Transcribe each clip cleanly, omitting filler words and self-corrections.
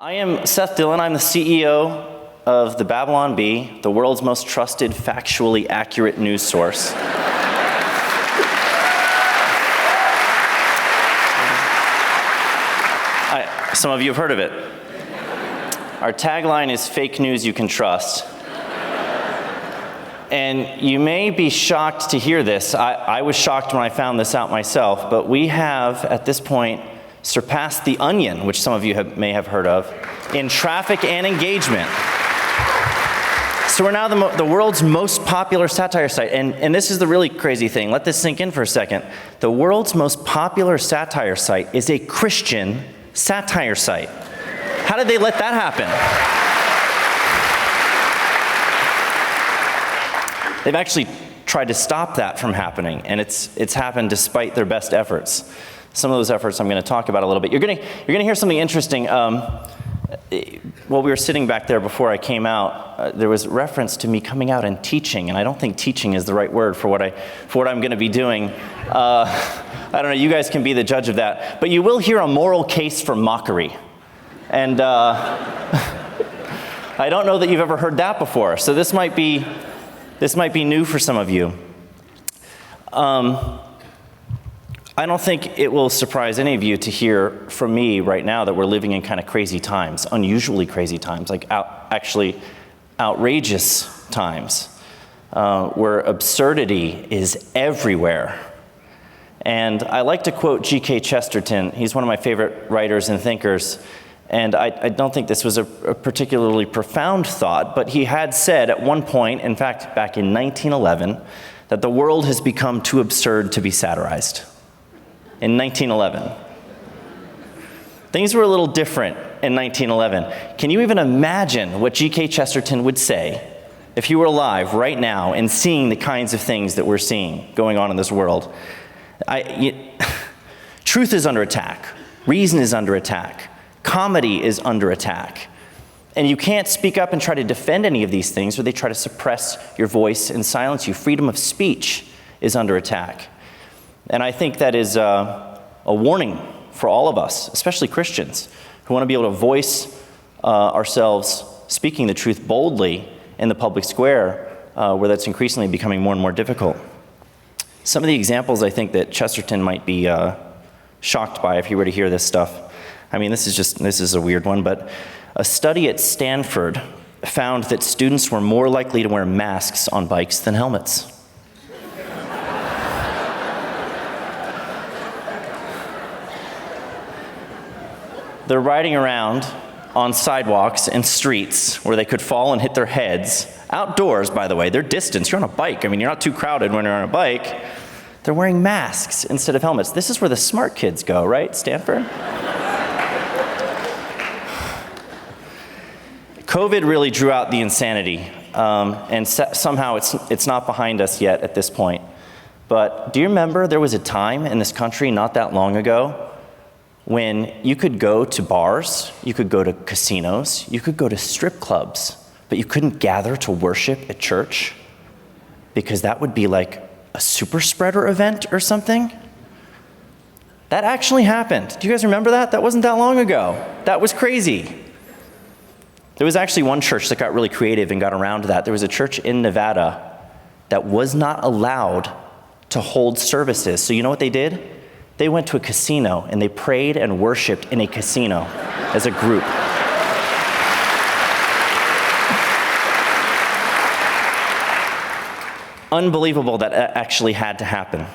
I am Seth Dillon. I'm the CEO of the Babylon Bee, the world's most trusted, factually accurate news source. Some of you have heard of it. Our tagline is "Fake news you can trust." And you may be shocked to hear this. I was shocked when I found this out myself, but we have, at this point, surpassed The Onion, which some of you may have heard of, in traffic and engagement. So we're now the world's most popular satire site. And this is the really crazy thing. Let this sink in for a second. The world's most popular satire site is a Christian satire site. How did they let that happen? They've actually tried to stop that from happening, and it's happened despite their best efforts. Some of those efforts I'm going to talk about a little bit. You're going to hear something interesting. While we were sitting back there before I came out, there was reference to me coming out and teaching, and I don't think teaching is the right word for what I'm going to be doing. I don't know. You guys can be the judge of that. But you will hear a moral case for mockery, and I don't know that you've ever heard that before. So this might be new for some of you. I don't think it will surprise any of you to hear from me right now that we're living in kind of crazy times, unusually crazy times, like actually outrageous times, where absurdity is everywhere. And I like to quote G.K. Chesterton. He's one of my favorite writers and thinkers. And I don't think this was a particularly profound thought, but he had said at one point, in fact, back in 1911, that the world has become too absurd to be satirized. In 1911. Things were a little different in 1911. Can you even imagine what G.K. Chesterton would say if he were alive right now and seeing the kinds of things that we're seeing going on in this world? Truth is under attack. Reason is under attack. Comedy is under attack. And you can't speak up and try to defend any of these things, or they try to suppress your voice and silence you. Freedom of speech is under attack. And I think that is a warning for all of us, especially Christians, who want to be able to voice ourselves speaking the truth boldly in the public square, where that's increasingly becoming more and more difficult. Some of the examples I think that Chesterton might be shocked by if he were to hear this stuff. I mean, this is a weird one, but a study at Stanford found that students were more likely to wear masks on bikes than helmets. They're riding around on sidewalks and streets where they could fall and hit their heads. Outdoors, by the way, they're distanced. You're on a bike. I mean, you're not too crowded when you're on a bike. They're wearing masks instead of helmets. This is where the smart kids go, right, Stanford? COVID really drew out the insanity, and somehow it's not behind us yet at this point. But do you remember there was a time in this country not that long ago when you could go to bars, you could go to casinos, you could go to strip clubs, but you couldn't gather to worship at church because that would be like a super spreader event or something? That actually happened. Do you guys remember that? That wasn't that long ago. That was crazy. There was actually one church that got really creative and got around that. There was a church in Nevada that was not allowed to hold services. So you know what they did? They went to a casino and they prayed and worshiped in a casino as a group. Unbelievable that actually had to happen.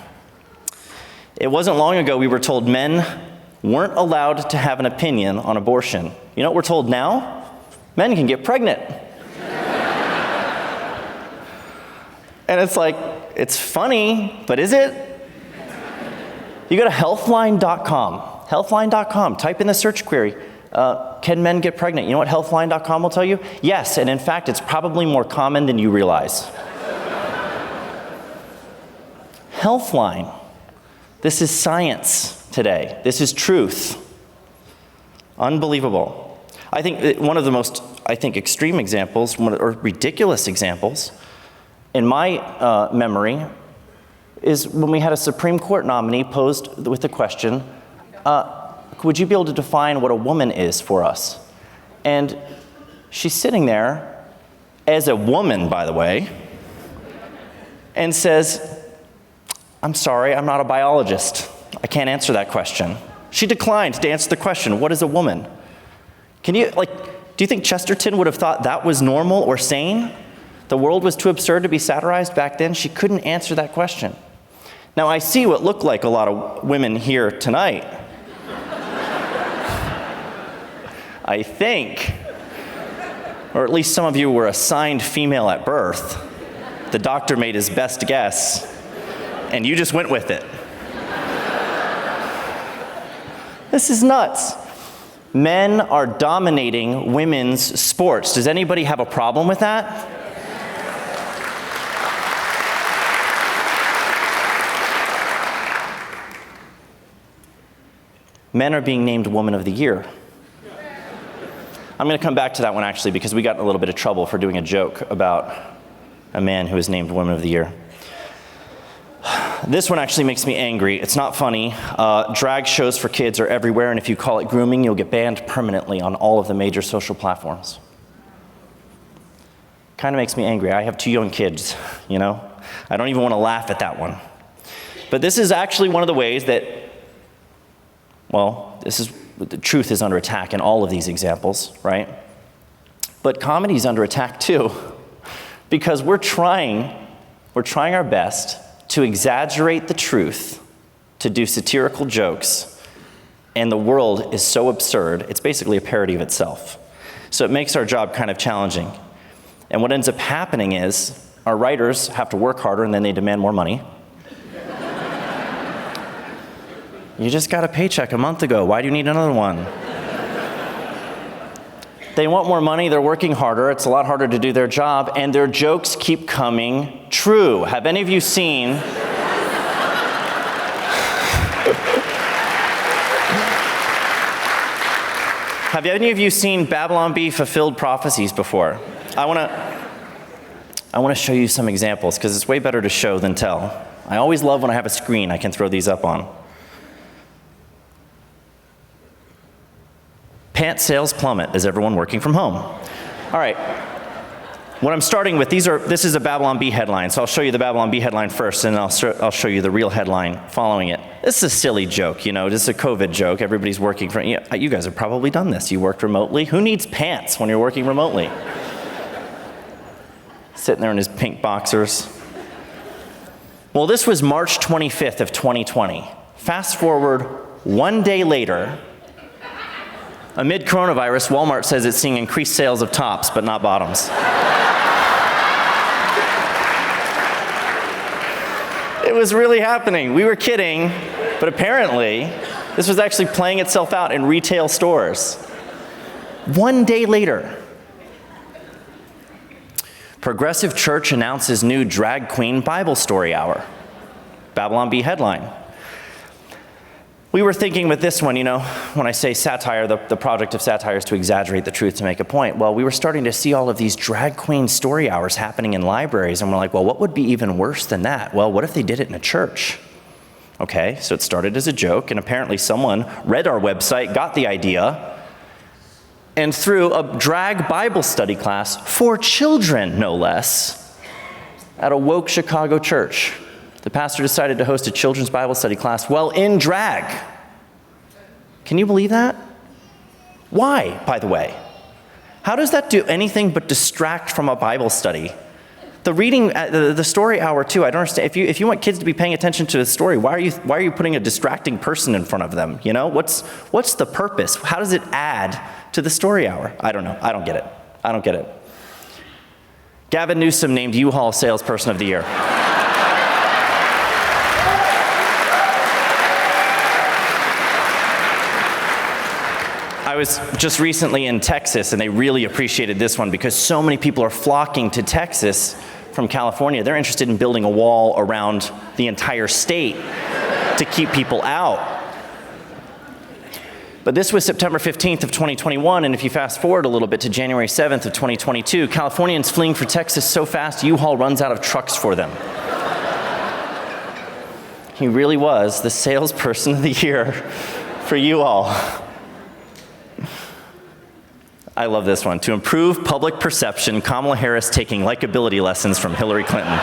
It wasn't long ago we were told men weren't allowed to have an opinion on abortion. You know what we're told now? Men can get pregnant. And it's like, it's funny, but is it? You go to healthline.com. Healthline.com, type in the search query, can men get pregnant? You know what healthline.com will tell you? Yes, and in fact, it's probably more common than you realize. Healthline. This is science today. This is truth. Unbelievable. I think one of the most, extreme examples, or ridiculous examples, in my memory, is when we had a Supreme Court nominee posed with the question, would you be able to define what a woman is for us? And she's sitting there, as a woman, by the way, and says, "I'm sorry, I'm not a biologist. I can't answer that question." She declined to answer the question, what is a woman? Do you think Chesterton would have thought that was normal or sane? The world was too absurd to be satirized back then. She couldn't answer that question. Now, I see what look like a lot of women here tonight. I think, or at least some of you were assigned female at birth. The doctor made his best guess, and you just went with it. This is nuts. Men are dominating women's sports. Does anybody have a problem with that? Men are being named Woman of the Year. I'm going to come back to that one actually, because we got in a little bit of trouble for doing a joke about a man who was named Woman of the Year. This one actually makes me angry. It's not funny. Drag shows for kids are everywhere, and if you call it grooming, you'll get banned permanently on all of the major social platforms. Kind of makes me angry. I have 2 young kids, you know? I don't even want to laugh at that one. But this is actually one of the ways that, well, the truth is under attack in all of these examples, right? But comedy is under attack too, because we're trying our best to exaggerate the truth, to do satirical jokes, and the world is so absurd, it's basically a parody of itself. So it makes our job kind of challenging. And what ends up happening is our writers have to work harder and then they demand more money. You just got a paycheck a month ago. Why do you need another one? They want more money, they're working harder, it's a lot harder to do their job, and their jokes keep coming true. Have any of you seen... Have any of you seen Babylon Bee fulfilled prophecies before? I want to show you some examples, because it's way better to show than tell. I always love when I have a screen I can throw these up on. Pants sales plummet as everyone working from home. All right, what I'm starting with, this is a Babylon Bee headline, so I'll show you the Babylon Bee headline first, and I'll show you the real headline following it. This is a silly joke, you know, this is a COVID joke. Everybody's working from, you guys have probably done this. You worked remotely. Who needs pants when you're working remotely? Sitting there in his pink boxers. Well, this was March 25th of 2020. Fast forward 1 day later, amid coronavirus, Walmart says it's seeing increased sales of tops, but not bottoms. It was really happening. We were kidding, but apparently, this was actually playing itself out in retail stores. 1 day later, Progressive Church announces new drag queen Bible story hour. Babylon Bee headline. We were thinking with this one, you know, when I say satire, the project of satire is to exaggerate the truth to make a point. Well, we were starting to see all of these drag queen story hours happening in libraries, and we're like, well, what would be even worse than that? Well, what if they did it in a church? Okay, so it started as a joke, and apparently someone read our website, got the idea, and threw a drag Bible study class for children, no less, at a woke Chicago church. The pastor decided to host a children's Bible study class while in drag. Can you believe that? Why, by the way? How does that do anything but distract from a Bible study? The reading, the story hour too, I don't understand. If you want kids to be paying attention to the story, why are you putting a distracting person in front of them? You know, what's the purpose? How does it add to the story hour? I don't know. I don't get it. Gavin Newsom named U-Haul Salesperson of the Year. I was just recently in Texas, and they really appreciated this one because so many people are flocking to Texas from California. They're interested in building a wall around the entire state to keep people out. But this was September 15th of 2021, and if you fast forward a little bit to January 7th of 2022, Californians fleeing for Texas so fast, U-Haul runs out of trucks for them. He really was the salesperson of the year for U-Haul. I love this one. To improve public perception, Kamala Harris taking likability lessons from Hillary Clinton.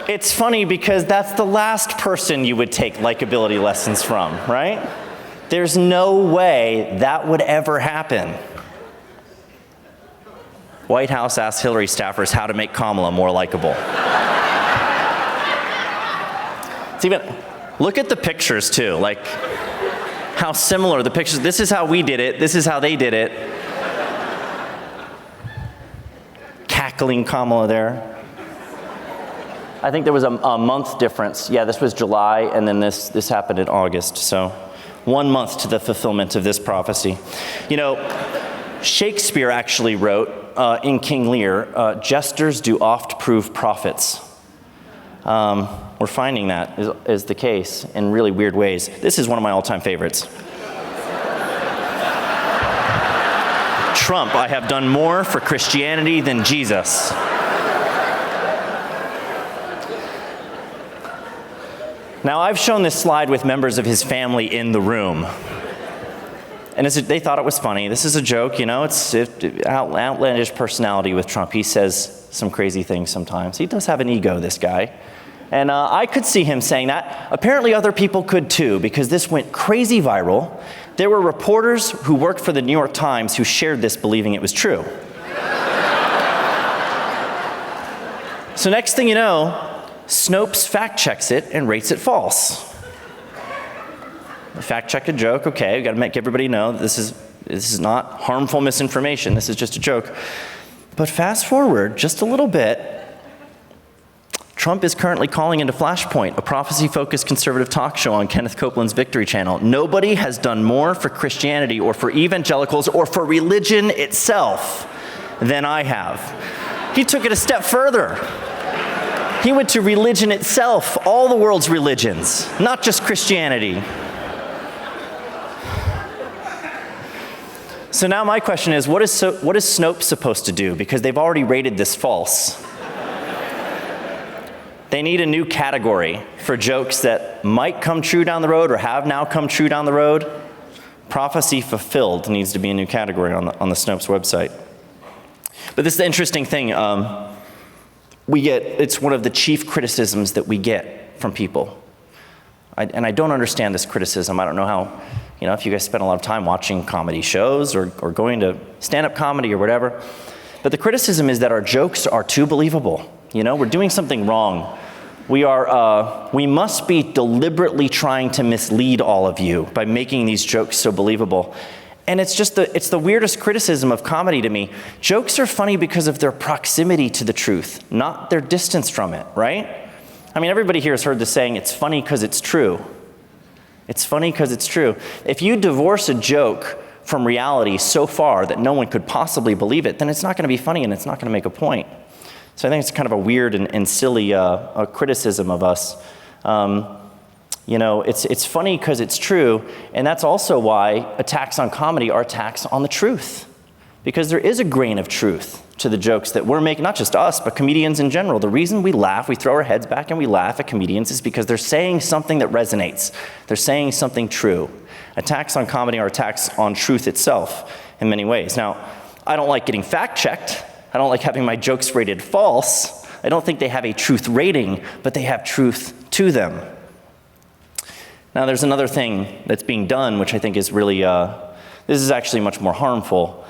It's funny because that's the last person you would take likability lessons from, right? There's no way that would ever happen. White House asked Hillary staffers how to make Kamala more likable. It's even, look at the pictures too, like how similar the pictures, this is how we did it, this is how they did it. Cackling Kamala there. I think there was a month difference. Yeah, this was July, and then this happened in August. So 1 month to the fulfillment of this prophecy. You know, Shakespeare actually wrote in King Lear, jesters do oft prove prophets. We're finding that is the case in really weird ways. This is one of my all-time favorites. Trump, I have done more for Christianity than Jesus. Now, I've shown this slide with members of his family in the room. And they thought it was funny. This is a joke, you know, it's outlandish personality with Trump. He says some crazy things sometimes. He does have an ego, this guy. And I could see him saying that. Apparently other people could too, because this went crazy viral. There were reporters who worked for the New York Times who shared this believing it was true. So next thing you know, Snopes fact checks it and rates it false. Fact check a joke, okay, we gotta make everybody know that this is not harmful misinformation, this is just a joke. But fast forward just a little bit, Trump is currently calling into Flashpoint, a prophecy-focused conservative talk show on Kenneth Copeland's Victory Channel. Nobody has done more for Christianity or for evangelicals or for religion itself than I have. He took it a step further. He went to religion itself, all the world's religions, not just Christianity. So now my question is, what is Snopes supposed to do? Because they've already rated this false. They need a new category for jokes that might come true down the road or have now come true down the road. Prophecy fulfilled needs to be a new category on the Snopes website. But this is the interesting thing. It's one of the chief criticisms that we get from people. And I don't understand this criticism. I don't know how, you know, if you guys spend a lot of time watching comedy shows or going to stand-up comedy or whatever. But the criticism is that our jokes are too believable. You know, we're doing something wrong. We must be deliberately trying to mislead all of you by making these jokes so believable. And it's the weirdest criticism of comedy to me. Jokes are funny because of their proximity to the truth, not their distance from it, right? I mean, everybody here has heard the saying, it's funny because it's true. It's funny because it's true. If you divorce a joke from reality so far that no one could possibly believe it, then it's not going to be funny and it's not going to make a point. So I think it's kind of a weird and silly criticism of us. You know, it's funny because it's true, and that's also why attacks on comedy are attacks on the truth. Because there is a grain of truth to the jokes that we're making, not just us, but comedians in general. The reason we laugh, we throw our heads back and we laugh at comedians is because they're saying something that resonates. They're saying something true. Attacks on comedy are attacks on truth itself in many ways. Now, I don't like getting fact-checked. I don't like having my jokes rated false. I don't think they have a truth rating, but they have truth to them. Now, there's another thing that's being done, which I think is really, this is actually much more harmful.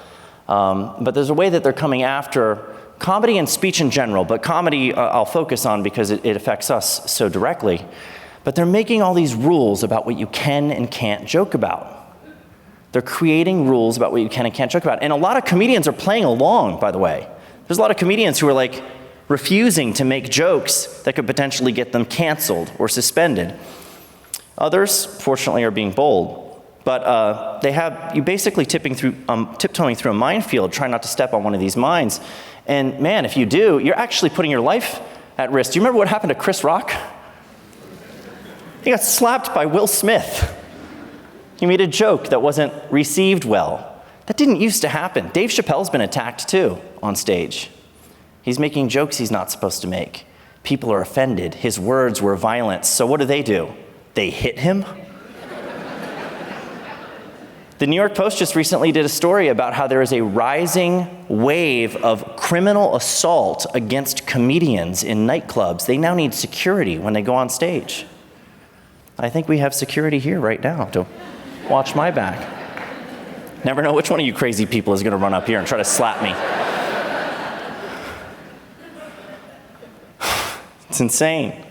But there's a way that they're coming after comedy and speech in general, but comedy I'll focus on because it affects us so directly. But they're making all these rules about what you can and can't joke about. They're creating rules about what you can and can't joke about. And a lot of comedians are playing along, by the way. There's a lot of comedians who are like refusing to make jokes that could potentially get them canceled or suspended. Others, fortunately, are being bold. But they have you basically tiptoeing through a minefield, trying not to step on one of these mines. And man, if you do, you're actually putting your life at risk. Do you remember what happened to Chris Rock? He got slapped by Will Smith. He made a joke that wasn't received well. That didn't used to happen. Dave Chappelle's been attacked too on stage. He's making jokes he's not supposed to make. People are offended. His words were violence. So what do? They hit him? The New York Post just recently did a story about how there is a rising wave of criminal assault against comedians in nightclubs. They now need security when they go on stage. I think we have security here right now to watch my back. Never know which one of you crazy people is going to run up here and try to slap me. It's insane.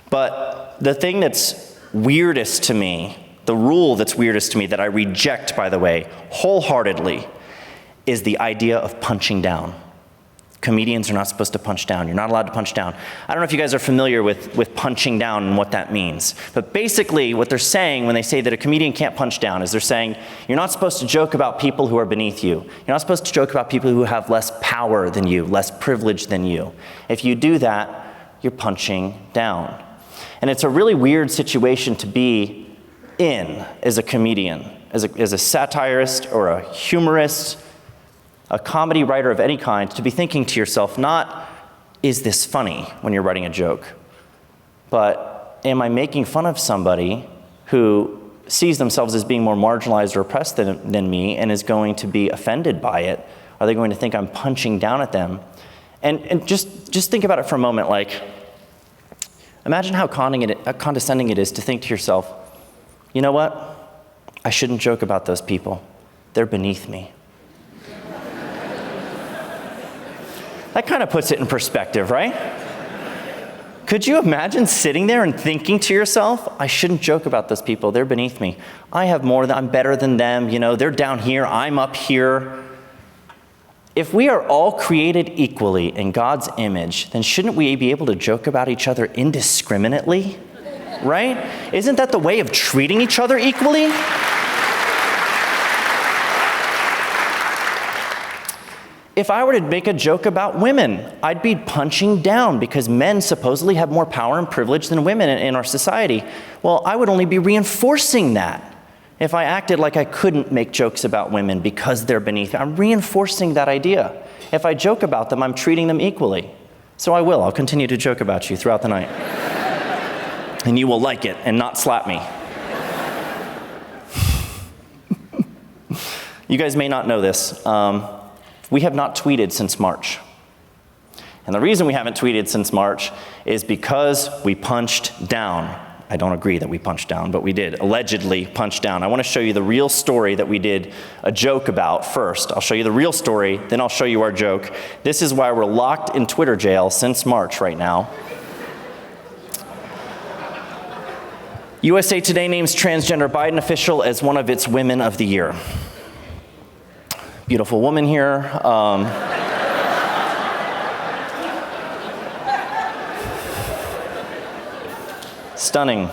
But the thing that's weirdest to me, the rule that's weirdest to me, that I reject, by the way, wholeheartedly, is the idea of punching down. Comedians are not supposed to punch down. You're not allowed to punch down. I don't know if you guys are familiar with punching down and what that means. But basically, what they're saying when they say that a comedian can't punch down is they're saying, you're not supposed to joke about people who are beneath you. You're not supposed to joke about people who have less power than you, less privilege than you. If you do that, you're punching down. And it's a really weird situation to be in as a comedian, as a satirist or a humorist, a comedy writer of any kind, to be thinking to yourself, not, is this funny when you're writing a joke, but am I making fun of somebody who sees themselves as being more marginalized or oppressed than me and is going to be offended by it? Are they going to think I'm punching down at them? And just think about it for a moment, like, imagine how condescending it is to think to yourself, you know what? I shouldn't joke about those people. They're beneath me. That kind of puts it in perspective, right? Could you imagine sitting there and thinking to yourself, I shouldn't joke about those people, they're beneath me. I have more, I'm better than them, they're down here, I'm up here. If we are all created equally in God's image, then shouldn't we be able to joke about each other indiscriminately? Right? Isn't that the way of treating each other equally? If I were to make a joke about women, I'd be punching down because men supposedly have more power and privilege than women in our society. Well, I would only be reinforcing that if I acted like I couldn't make jokes about women because they're beneath me. I'm reinforcing that idea. If I joke about them, I'm treating them equally. So I will. I'll continue to joke about you throughout the night. And you will like it and not slap me. You guys may not know this. We have not tweeted since March. And the reason we haven't tweeted since March is because we punched down. I don't agree that we punched down, but we did allegedly punch down. I want to show you the real story that we did a joke about first. I'll show you the real story, then I'll show you our joke. This is why we're locked in Twitter jail since March right now. USA Today names transgender Biden official as one of its Women of the Year. Beautiful woman here. Stunning.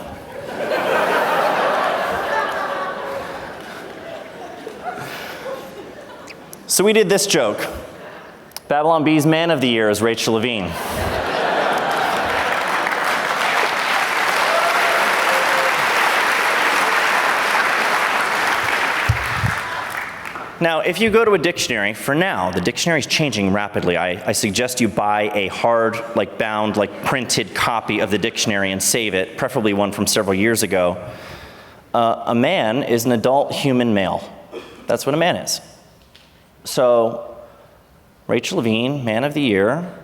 So we did this joke. Babylon Bee's Man of the Year is Rachel Levine. Now, if you go to a dictionary, for now, the dictionary is changing rapidly. I suggest you buy a hard, bound, printed copy of the dictionary and save it, preferably one from several years ago. A man is an adult human male. That's what a man is. So, Rachel Levine, Man of the Year.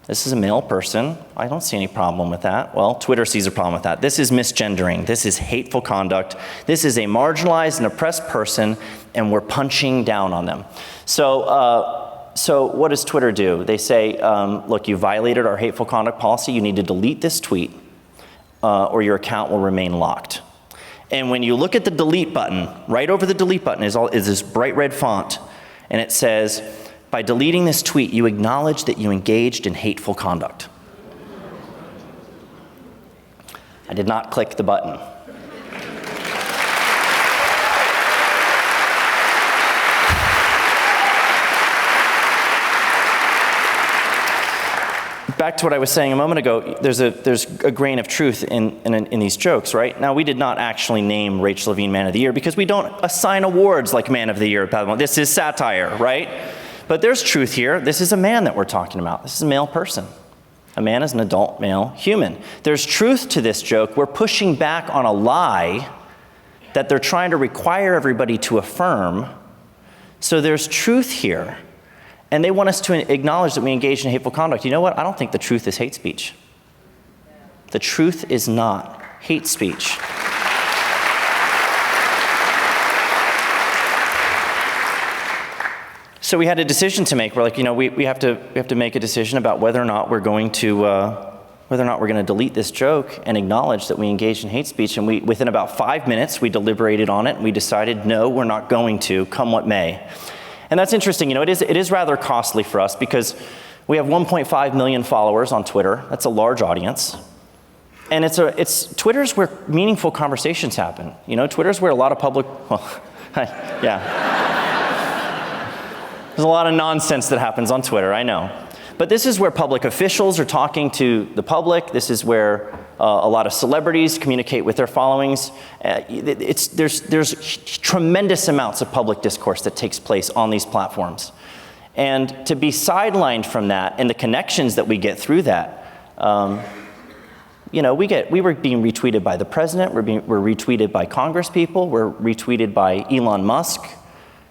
This is a male person. I don't see any problem with that. Well, Twitter sees a problem with that. This is misgendering. This is hateful conduct. This is a marginalized and oppressed person, and we're punching down on them. So what does Twitter do? They say, look, you violated our hateful conduct policy. You need to delete this tweet, or your account will remain locked. And when you look at the delete button, right over the delete button is this bright red font, and it says, by deleting this tweet, you acknowledge that you engaged in hateful conduct. I did not click the button. Back to what I was saying a moment ago, there's a grain of truth in these jokes, right? Now, we did not actually name Rachel Levine Man of the Year because we don't assign awards like Man of the Year. This is satire, right? But there's truth here. This is a man that we're talking about. This is a male person. A man is an adult male human. There's truth to this joke. We're pushing back on a lie that they're trying to require everybody to affirm. So there's truth here. And they want us to acknowledge that we engage in hateful conduct. You know what? I don't think the truth is hate speech. The truth is not hate speech. So we had a decision to make. We're like, we have to make a decision about whether or not we're going to delete this joke and acknowledge that we engaged in hate speech. And within about 5 minutes, we deliberated on it and we decided, no, we're not going to, come what may. And that's interesting. It is rather costly for us because we have 1.5 million followers on Twitter. That's a large audience. And Twitter's where meaningful conversations happen. Twitter's where a lot of public, yeah. There's a lot of nonsense that happens on Twitter, I know. But this is where public officials are talking to the public. This is where a lot of celebrities communicate with their followings. There's tremendous amounts of public discourse that takes place on these platforms. And to be sidelined from that and the connections that we get through that, we were being retweeted by the president, we're retweeted by Congress people, we're retweeted by Elon Musk.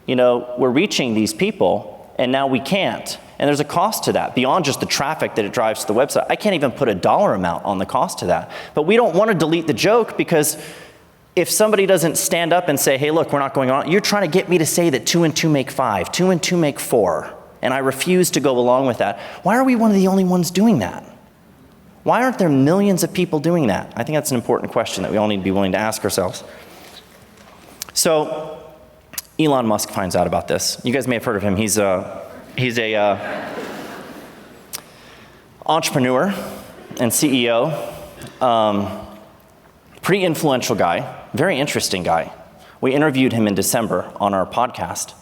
We're reaching these people, and now we can't. And there's a cost to that, beyond just the traffic that it drives to the website. I can't even put a dollar amount on the cost to that. But we don't want to delete the joke because if somebody doesn't stand up and say, hey, look, we're not going on, you're trying to get me to say that 2 and 2 make 5, 2 and 2 make 4, and I refuse to go along with that. Why are we one of the only ones doing that? Why aren't there millions of people doing that? I think that's an important question that we all need to be willing to ask ourselves. So, Elon Musk finds out about this. You guys may have heard of him. He's a entrepreneur and CEO, pretty influential guy, very interesting guy. We interviewed him in December on our podcast.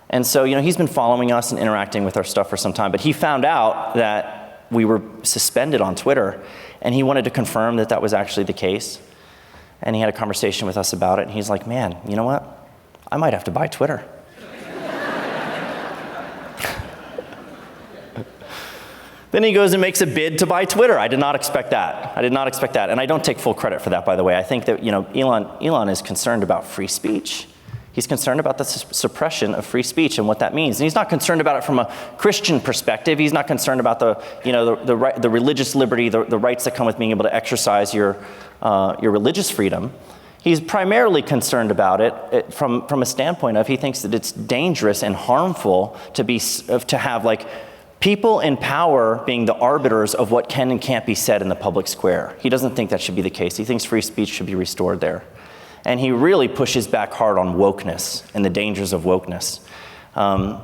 And so, he's been following us and interacting with our stuff for some time, but he found out that we were suspended on Twitter, and he wanted to confirm that that was actually the case. And he had a conversation with us about it, and he's like, man, you know what? I might have to buy Twitter. Then he goes and makes a bid to buy Twitter. I did not expect that. And I don't take full credit for that, by the way. I think that, Elon is concerned about free speech. He's concerned about the suppression of free speech and what that means. And he's not concerned about it from a Christian perspective. He's not concerned about the religious liberty, the rights that come with being able to exercise your religious freedom. He's primarily concerned about it from a standpoint of he thinks that it's dangerous and harmful to have people in power being the arbiters of what can and can't be said in the public square. He doesn't think that should be the case. He thinks free speech should be restored there. And he really pushes back hard on wokeness and the dangers of wokeness. I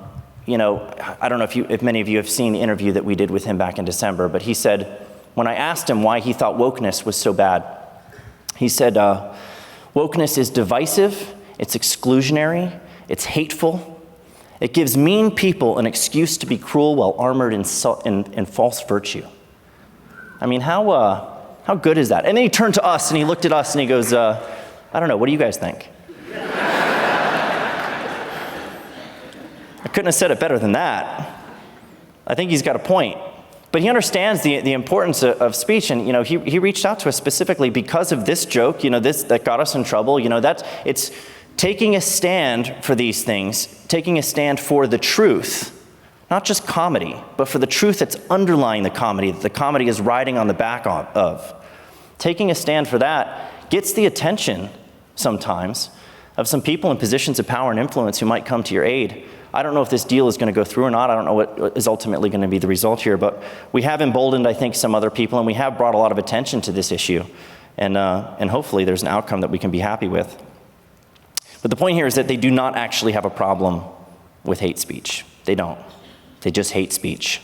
don't know if many of you have seen the interview that we did with him back in December, but he said, when I asked him why he thought wokeness was so bad, he said, wokeness is divisive, it's exclusionary, it's hateful. It gives mean people an excuse to be cruel while armored in false virtue. I mean, how good is that? And then he turned to us and he looked at us and he goes, I don't know, what do you guys think? I couldn't have said it better than that. I think he's got a point. But he understands the importance of speech, and he reached out to us specifically because of this joke, this that got us in trouble. It's taking a stand for these things, taking a stand for the truth, not just comedy, but for the truth that's underlying the comedy, that the comedy is riding on the back of. Taking a stand for that gets the attention sometimes of some people in positions of power and influence who might come to your aid. I don't know if this deal is going to go through or not. I don't know what is ultimately going to be the result here, but we have emboldened, I think, some other people, and we have brought a lot of attention to this issue, and hopefully there's an outcome that we can be happy with. But the point here is that they do not actually have a problem with hate speech. They don't. They just hate speech.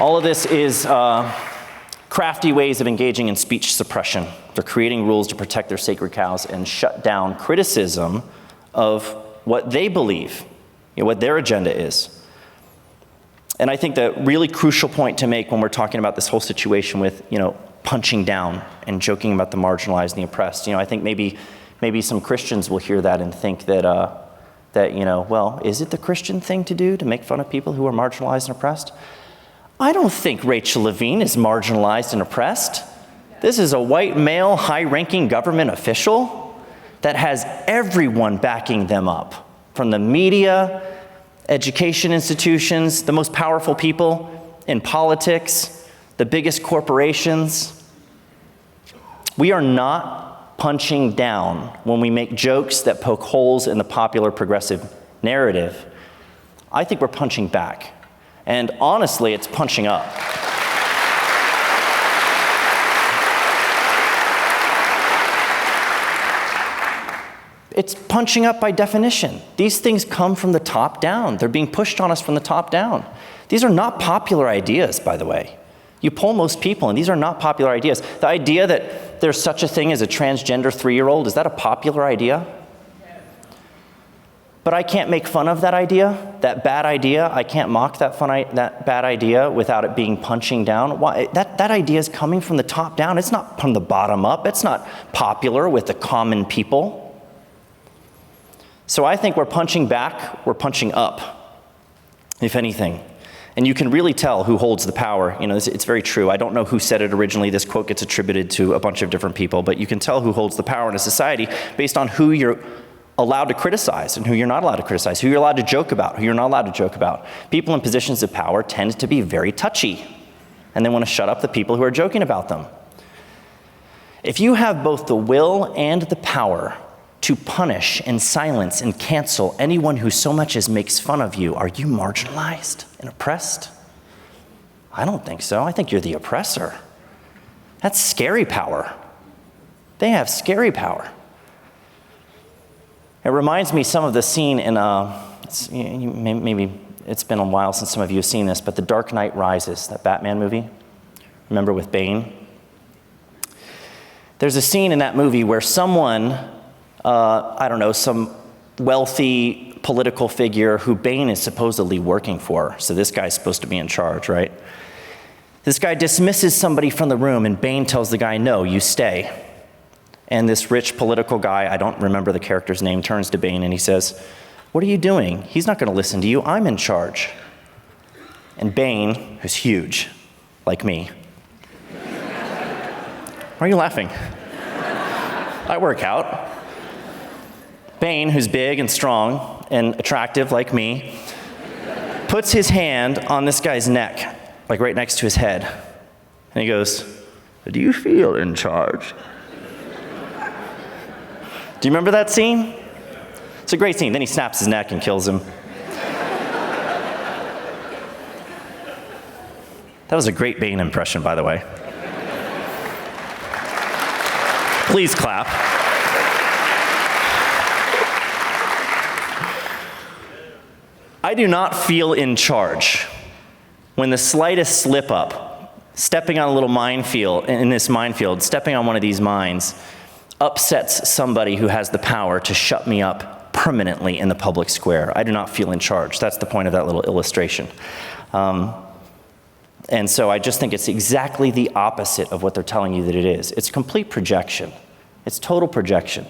All of this is crafty ways of engaging in speech suppression. They're creating rules to protect their sacred cows and shut down criticism of what they believe, what their agenda is. And I think the really crucial point to make when we're talking about this whole situation with, punching down and joking about the marginalized and the oppressed, I think maybe some Christians will hear that and think that that, well, is it the Christian thing to do to make fun of people who are marginalized and oppressed? I don't think Rachel Levine is marginalized and oppressed. This is a white male, high-ranking government official that has everyone backing them up, from the media, education institutions, the most powerful people in politics, the biggest corporations. We are not punching down when we make jokes that poke holes in the popular progressive narrative. I think we're punching back. And honestly, it's punching up. It's punching up by definition. These things come from the top down. They're being pushed on us from the top down. These are not popular ideas, by the way. You poll most people, and these are not popular ideas. The idea that there's such a thing as a transgender 3-year-old, is that a popular idea? But I can't make fun of that idea, that bad idea. I can't mock that bad idea without it being punching down. Why? That idea is coming from the top down. It's not from the bottom up. It's not popular with the common people. So I think we're punching back, we're punching up, if anything. And you can really tell who holds the power. It's very true. I don't know who said it originally. This quote gets attributed to a bunch of different people, but you can tell who holds the power in a society based on who you're allowed to criticize and who you're not allowed to criticize, who you're allowed to joke about, who you're not allowed to joke about. People in positions of power tend to be very touchy, and they want to shut up the people who are joking about them. If you have both the will and the power to punish and silence and cancel anyone who so much as makes fun of you, are you marginalized and oppressed? I don't think so. I think you're the oppressor. That's scary power. They have scary power. It reminds me some of the scene in, maybe it's been a while since some of you have seen this, but The Dark Knight Rises, that Batman movie. Remember with Bane? There's a scene in that movie where someone, some wealthy political figure who Bane is supposedly working for. So this guy's supposed to be in charge, right? This guy dismisses somebody from the room, and Bane tells the guy, no, you stay. And this rich political guy, I don't remember the character's name, turns to Bane and he says, what are you doing? He's not going to listen to you. I'm in charge. And Bane, who's huge, like me. Why are you laughing? I work out. Bane, who's big and strong and attractive like me, puts his hand on this guy's neck, like right next to his head. And he goes, do you feel in charge? Do you remember that scene? It's a great scene. Then he snaps his neck and kills him. That was a great Bane impression, by the way. Please clap. I do not feel in charge when the slightest slip up, stepping on a little minefield, in this minefield, stepping on one of these mines, upsets somebody who has the power to shut me up permanently in the public square. I do not feel in charge. That's the point of that little illustration. And so I just think it's exactly the opposite of what they're telling you that it is. It's complete projection. It's total projection.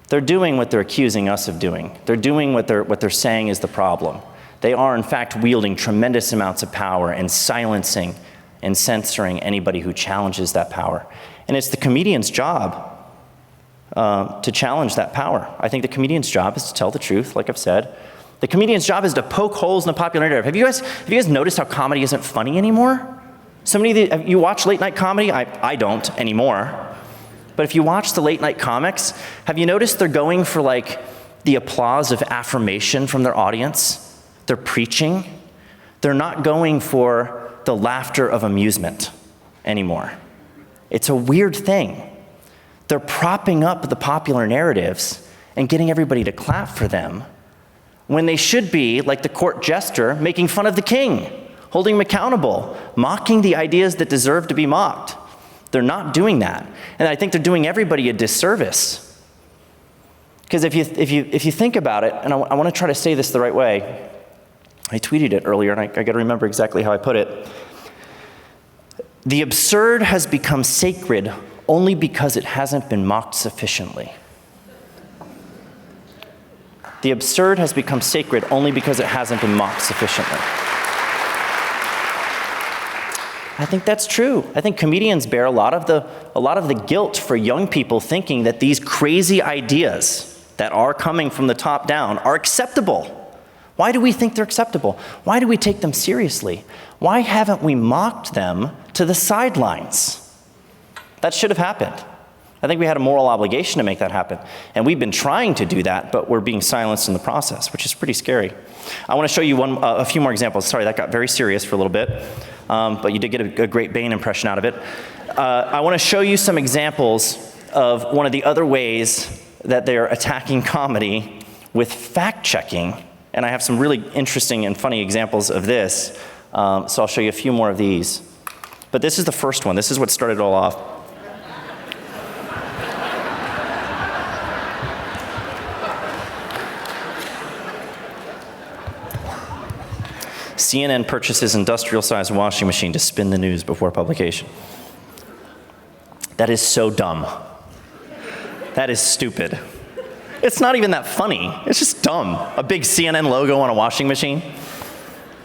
They're doing what they're accusing us of doing. They're doing what they're saying is the problem. They are, in fact, wielding tremendous amounts of power and silencing and censoring anybody who challenges that power. And it's the comedian's job to challenge that power. I think the comedian's job is to tell the truth, like I've said. The comedian's job is to poke holes in the popular narrative. Have you guys noticed how comedy isn't funny anymore? So many of you watch late night comedy? I don't anymore. But if you watch the late night comics, have you noticed they're going for like the applause of affirmation from their audience? They're preaching. They're not going for the laughter of amusement anymore. It's a weird thing. They're propping up the popular narratives and getting everybody to clap for them when they should be, like the court jester, making fun of the king, holding him accountable, mocking the ideas that deserve to be mocked. They're not doing that. And I think they're doing everybody a disservice. Because if you think about it, and I want to try to say this the right way, I tweeted it earlier, and I got to remember exactly how I put it. The absurd has become sacred only because it hasn't been mocked sufficiently. The absurd has become sacred only because it hasn't been mocked sufficiently. I think that's true. I think comedians bear a lot of the guilt for young people thinking that these crazy ideas that are coming from the top down are acceptable. Why do we think they're acceptable? Why do we take them seriously? Why haven't we mocked them to the sidelines? That should have happened. I think we had a moral obligation to make that happen. And we've been trying to do that, but we're being silenced in the process, which is pretty scary. I want to show you a few more examples. Sorry, that got very serious for a little bit, but you did get a great Bane impression out of it. I want to show you some examples of one of the other ways that they're attacking comedy with fact-checking. And I have some really interesting and funny examples of this. So I'll show you a few more of these. But this is the first one. This is what started it all off. CNN purchases industrial-sized washing machine to spin the news before publication. That is so dumb. That is stupid. It's not even that funny. It's just dumb. A big CNN logo on a washing machine.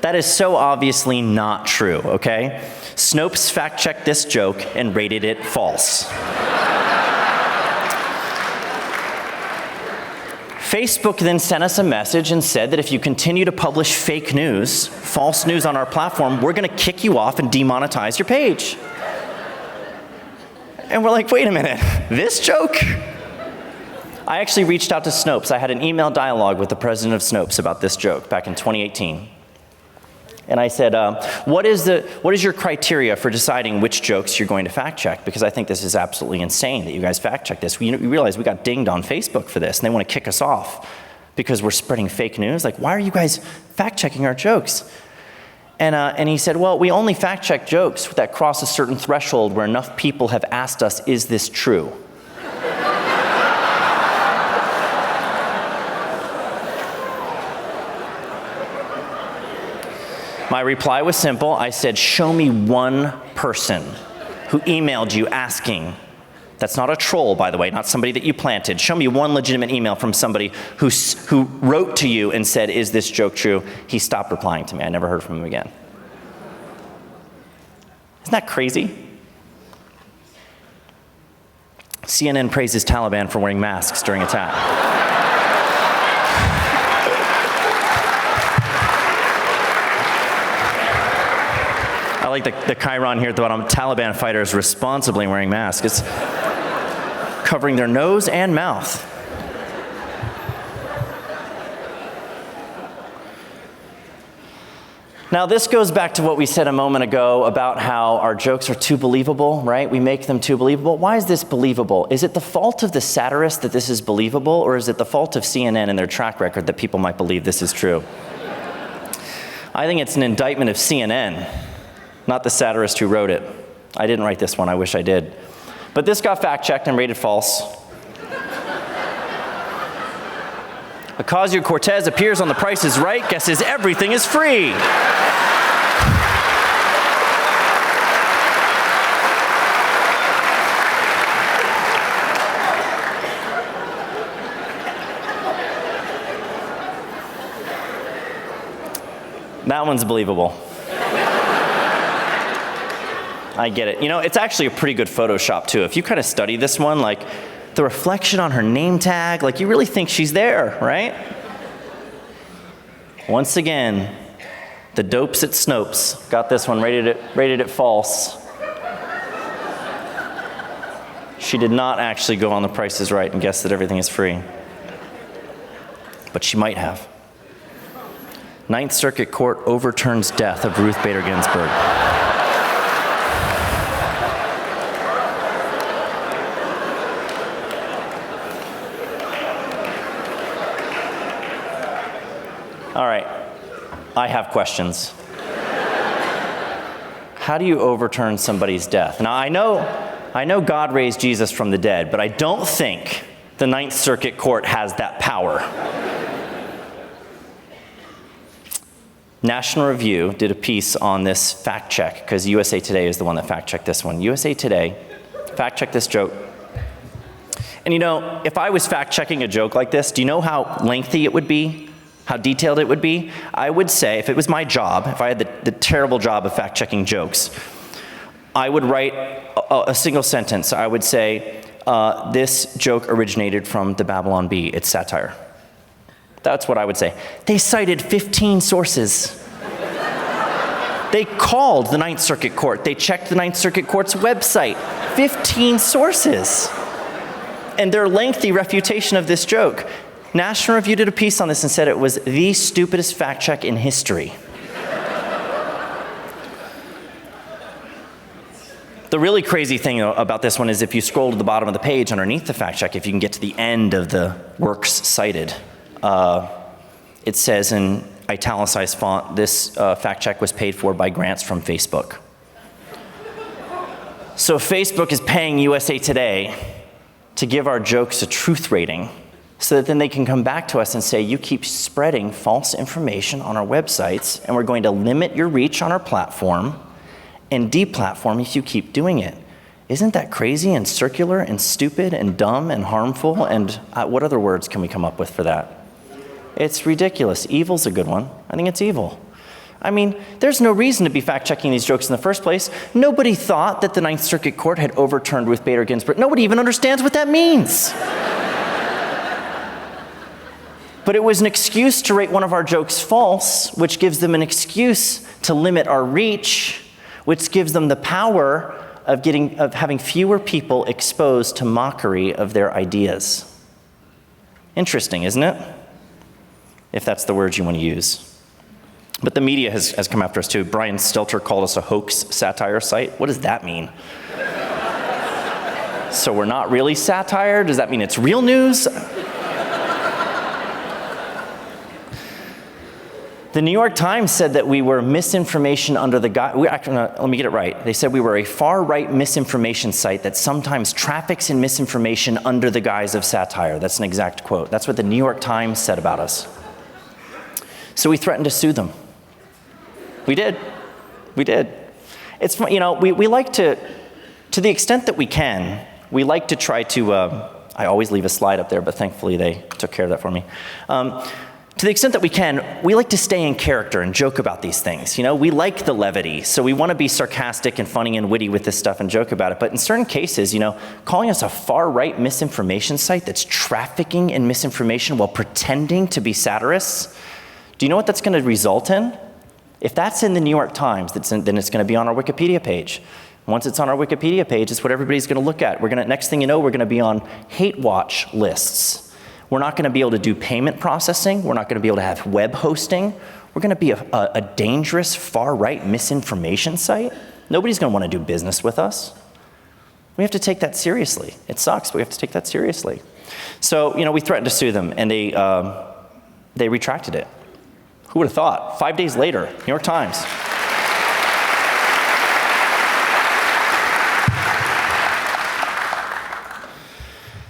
That is so obviously not true, okay? Snopes fact-checked this joke and rated it false. Facebook then sent us a message and said that if you continue to publish fake news, false news on our platform, we're going to kick you off and demonetize your page. And we're like, wait a minute, this joke? I actually reached out to Snopes. I had an email dialogue with the president of Snopes about this joke back in 2018. And I said, what is your criteria for deciding which jokes you're going to fact check? Because I think this is absolutely insane that you guys fact check this. We realize we got dinged on Facebook for this, and they want to kick us off because we're spreading fake news. Like, why are you guys fact checking our jokes? And he said, well, we only fact check jokes that cross a certain threshold where enough people have asked us, is this true? My reply was simple. I said, show me one person who emailed you asking. That's not a troll, by the way, not somebody that you planted. Show me one legitimate email from somebody who wrote to you and said, is this joke true? He stopped replying to me. I never heard from him again. Isn't that crazy? CNN praises Taliban for wearing masks during attack. I like the chyron here at the bottom. Taliban fighters responsibly wearing masks. It's covering their nose and mouth. Now, this goes back to what we said a moment ago about how our jokes are too believable, right? We make them too believable. Why is this believable? Is it the fault of the satirist that this is believable, or is it the fault of CNN and their track record that people might believe this is true? I think it's an indictment of CNN. Not the satirist who wrote it. I didn't write this one, I wish I did. But this got fact-checked and rated false. Ocasio-Cortez appears on The Price is Right, guesses everything is free. That one's believable. I get it. You know, it's actually a pretty good Photoshop, too. If you kind of study this one, like, the reflection on her name tag, like, you really think she's there, right? Once again, the dopes at Snopes got this one, rated it false. She did not actually go on The Price is Right and guess that everything is free. But she might have. Ninth Circuit Court overturns death of Ruth Bader Ginsburg. All right, I have questions. How do you overturn somebody's death? Now, I know God raised Jesus from the dead, but I don't think the Ninth Circuit Court has that power. National Review did a piece on this fact check, because USA Today is the one that fact checked this one. USA Today fact checked this joke, And if I was fact-checking a joke like this, do you know how lengthy it would be? How detailed it would be? I would say, if it was my job, if I had the terrible job of fact-checking jokes, I would write a single sentence. I would say, this joke originated from the Babylon Bee. It's satire. That's what I would say. They cited 15 sources. They called the Ninth Circuit Court. They checked the Ninth Circuit Court's website. 15 sources. And their lengthy refutation of this joke. National Review did a piece on this and said it was the stupidest fact check in history. The really crazy thing about this one is if you scroll to the bottom of the page underneath the fact check, if you can get to the end of the works cited, it says in italicized font, this fact check was paid for by grants from Facebook. So Facebook is paying USA Today to give our jokes a truth rating so that then they can come back to us and say, you keep spreading false information on our websites, and we're going to limit your reach on our platform and deplatform if you keep doing it. Isn't that crazy and circular and stupid and dumb and harmful? And what other words can we come up with for that? It's ridiculous. Evil's a good one. I think it's evil. I mean, there's no reason to be fact-checking these jokes in the first place. Nobody thought that the Ninth Circuit Court had overturned Ruth Bader Ginsburg. Nobody even understands what that means. But it was an excuse to rate one of our jokes false, which gives them an excuse to limit our reach, which gives them the power of having fewer people exposed to mockery of their ideas. Interesting, isn't it? If that's the word you want to use. But the media has come after us too. Brian Stelter called us a hoax satire site. What does that mean? So we're not really satire? Does that mean it's real news? The New York Times said that we were misinformation under the guise, let me get it right. They said we were a far-right misinformation site that sometimes traffics in misinformation under the guise of satire. That's an exact quote. That's what the New York Times said about us. So we threatened to sue them. We did. It's, we like to the extent that we can, we like to try to, I always leave a slide up there, but thankfully they took care of that for me. To the extent that we can, we like to stay in character and joke about these things. We like the levity, so we want to be sarcastic and funny and witty with this stuff and joke about it. But in certain cases, calling us a far-right misinformation site that's trafficking in misinformation while pretending to be satirists, do you know what that's going to result in? If that's in the New York Times, then it's going to be on our Wikipedia page. Once it's on our Wikipedia page, it's what everybody's going to look at. Next thing you know, we're going to be on hate watch lists. We're not going to be able to do payment processing. We're not going to be able to have web hosting. We're going to be a dangerous far-right misinformation site. Nobody's going to want to do business with us. We have to take that seriously. It sucks, but we have to take that seriously. So, we threatened to sue them, and they retracted it. Who would have thought? 5 days later, New York Times.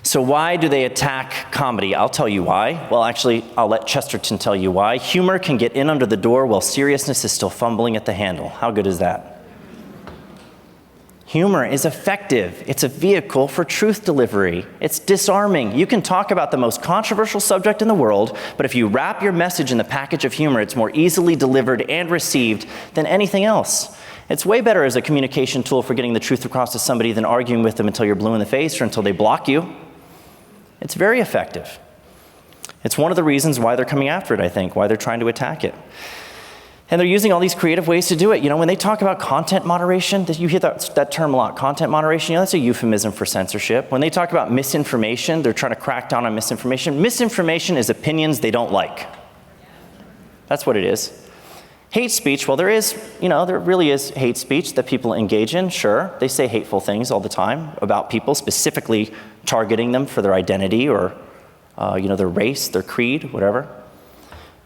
So why do they attack comedy? I'll tell you why. Well, actually, I'll let Chesterton tell you why. Humor can get in under the door while seriousness is still fumbling at the handle. How good is that? Humor is effective. It's a vehicle for truth delivery. It's disarming. You can talk about the most controversial subject in the world, but if you wrap your message in the package of humor, it's more easily delivered and received than anything else. It's way better as a communication tool for getting the truth across to somebody than arguing with them until you're blue in the face or until they block you. It's very effective. It's one of the reasons why they're coming after it, I think, why they're trying to attack it. And they're using all these creative ways to do it. When they talk about content moderation, you hear that term a lot, content moderation, that's a euphemism for censorship. When they talk about misinformation, they're trying to crack down on misinformation. Misinformation is opinions they don't like. That's what it is. Hate speech, well, there really is hate speech that people engage in, sure. They say hateful things all the time about people, specifically targeting them for their identity or, their race, their creed, whatever.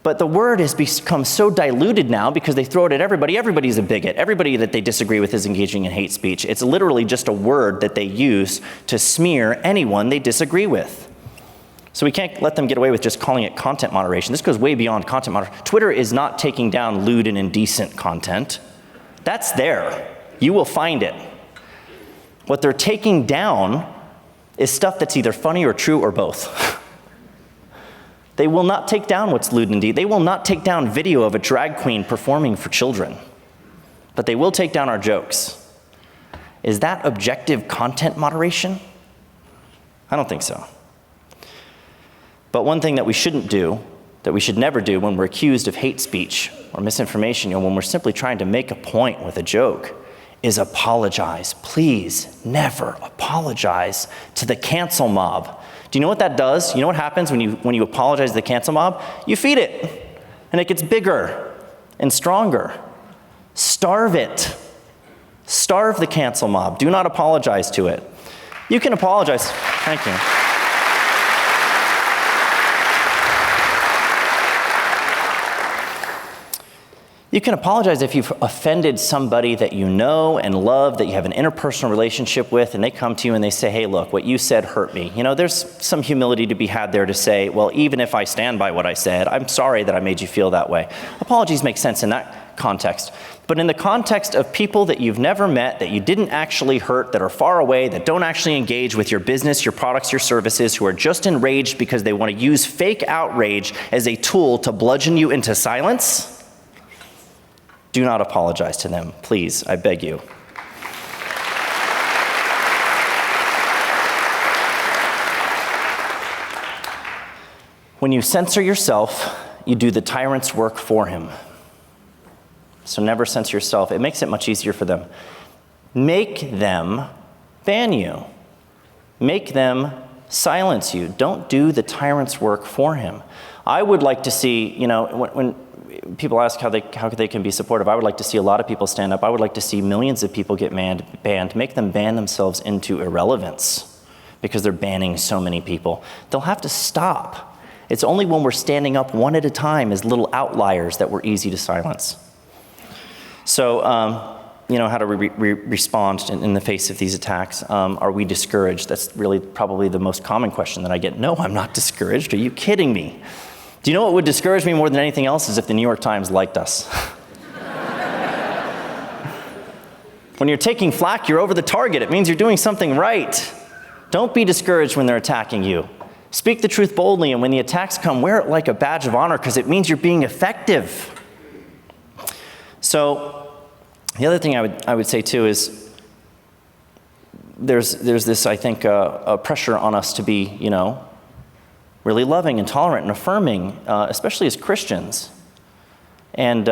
But the word has become so diluted now because they throw it at everybody. Everybody's a bigot. Everybody that they disagree with is engaging in hate speech. It's literally just a word that they use to smear anyone they disagree with. So we can't let them get away with just calling it content moderation. This goes way beyond content moderation. Twitter is not taking down lewd and indecent content. That's there. You will find it. What they're taking down is stuff that's either funny or true or both. They will not take down what's lewd and indeed. They will not take down video of a drag queen performing for children, but they will take down our jokes. Is that objective content moderation? I don't think so. But one thing that we shouldn't do, that we should never do when we're accused of hate speech or misinformation, when we're simply trying to make a point with a joke, is apologize. Please never apologize to the cancel mob. Do you know what that does? You know what happens when you apologize to the cancel mob? You feed it, and it gets bigger and stronger. Starve it. Starve the cancel mob. Do not apologize to it. You can apologize. Thank you. You can apologize if you've offended somebody that you know and love, that you have an interpersonal relationship with, and they come to you and they say, hey, look, what you said hurt me. You know, there's some humility to be had there to say, well, even if I stand by what I said, I'm sorry that I made you feel that way. Apologies make sense in that context. But in the context of people that you've never met, that you didn't actually hurt, that are far away, that don't actually engage with your business, your products, your services, who are just enraged because they want to use fake outrage as a tool to bludgeon you into silence, do not apologize to them, please, I beg you. When you censor yourself, you do the tyrant's work for him. So never censor yourself. It makes it much easier for them. Make them ban you. Make them silence you. Don't do the tyrant's work for him. I would like to see, you know, when people ask how they can be supportive, I would like to see a lot of people stand up. I would like to see millions of people get banned. Make them ban themselves into irrelevance because they're banning so many people. They'll have to stop. It's only when we're standing up one at a time as little outliers that we're easy to silence. So, you know, how do we respond in the face of these attacks? Are we discouraged? That's really probably the most common question that I get. No, I'm not discouraged. Are you kidding me? Do you know what would discourage me more than anything else is if the New York Times liked us. When you're taking flack, you're over the target. It means you're doing something right. Don't be discouraged when they're attacking you. Speak the truth boldly, and when the attacks come, wear it like a badge of honor because it means you're being effective. So the other thing I would say too is there's this, I think, a pressure on us to be, you know, really loving and tolerant and affirming, especially as Christians. And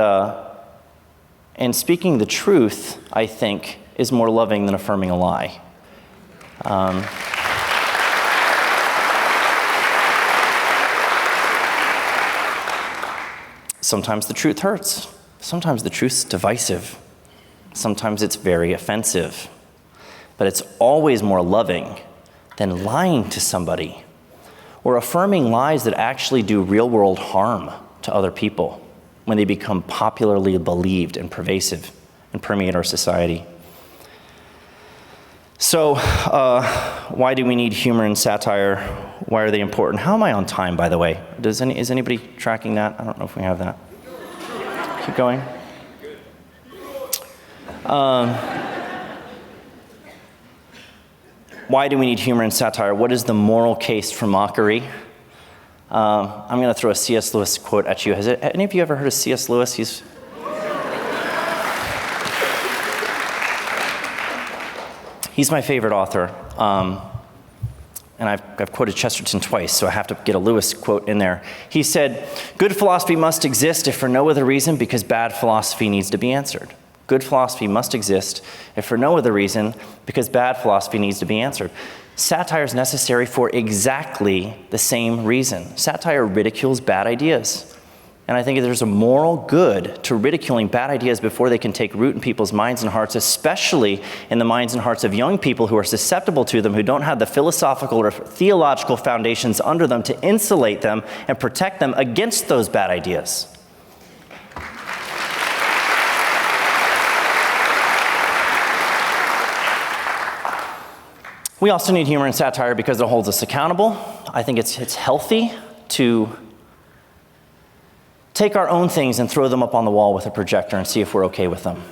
speaking the truth, I think, is more loving than affirming a lie. Sometimes the truth hurts. Sometimes the truth's divisive. Sometimes it's very offensive. But it's always more loving than lying to somebody or affirming lies that actually do real-world harm to other people when they become popularly believed and pervasive and permeate our society. So, why do we need humor and satire? Why are they important? How am I on time, by the way? Is anybody tracking that? I don't know if we have that. Keep going. Why do we need humor and satire? What is the moral case for mockery? I'm going to throw a C.S. Lewis quote at you. Has any of you ever heard of C.S. Lewis? He's my favorite author. And I've quoted Chesterton twice, so I have to get a Lewis quote in there. He said, "Good philosophy must exist if for no other reason because bad philosophy needs to be answered." Good philosophy must exist if for no other reason because bad philosophy needs to be answered. Satire is necessary for exactly the same reason. Satire ridicules bad ideas. And I think there's a moral good to ridiculing bad ideas before they can take root in people's minds and hearts, especially in the minds and hearts of young people who are susceptible to them, who don't have the philosophical or theological foundations under them to insulate them and protect them against those bad ideas. We also need humor and satire because it holds us accountable. I think it's healthy to take our own things and throw them up on the wall with a projector and see if we're okay with them.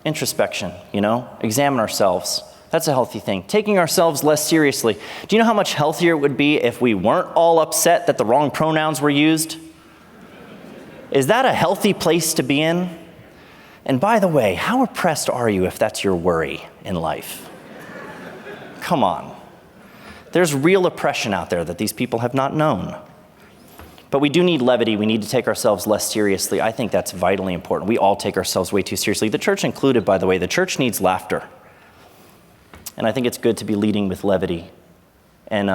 Introspection, examine ourselves. That's a healthy thing. Taking ourselves less seriously. Do you know how much healthier it would be if we weren't all upset that the wrong pronouns were used? Is that a healthy place to be in? And by the way, how oppressed are you if that's your worry in life? Come on. There's real oppression out there that these people have not known. But we do need levity. We need to take ourselves less seriously. I think that's vitally important. We all take ourselves way too seriously. The church included, by the way. The church needs laughter. And I think it's good to be leading with levity. And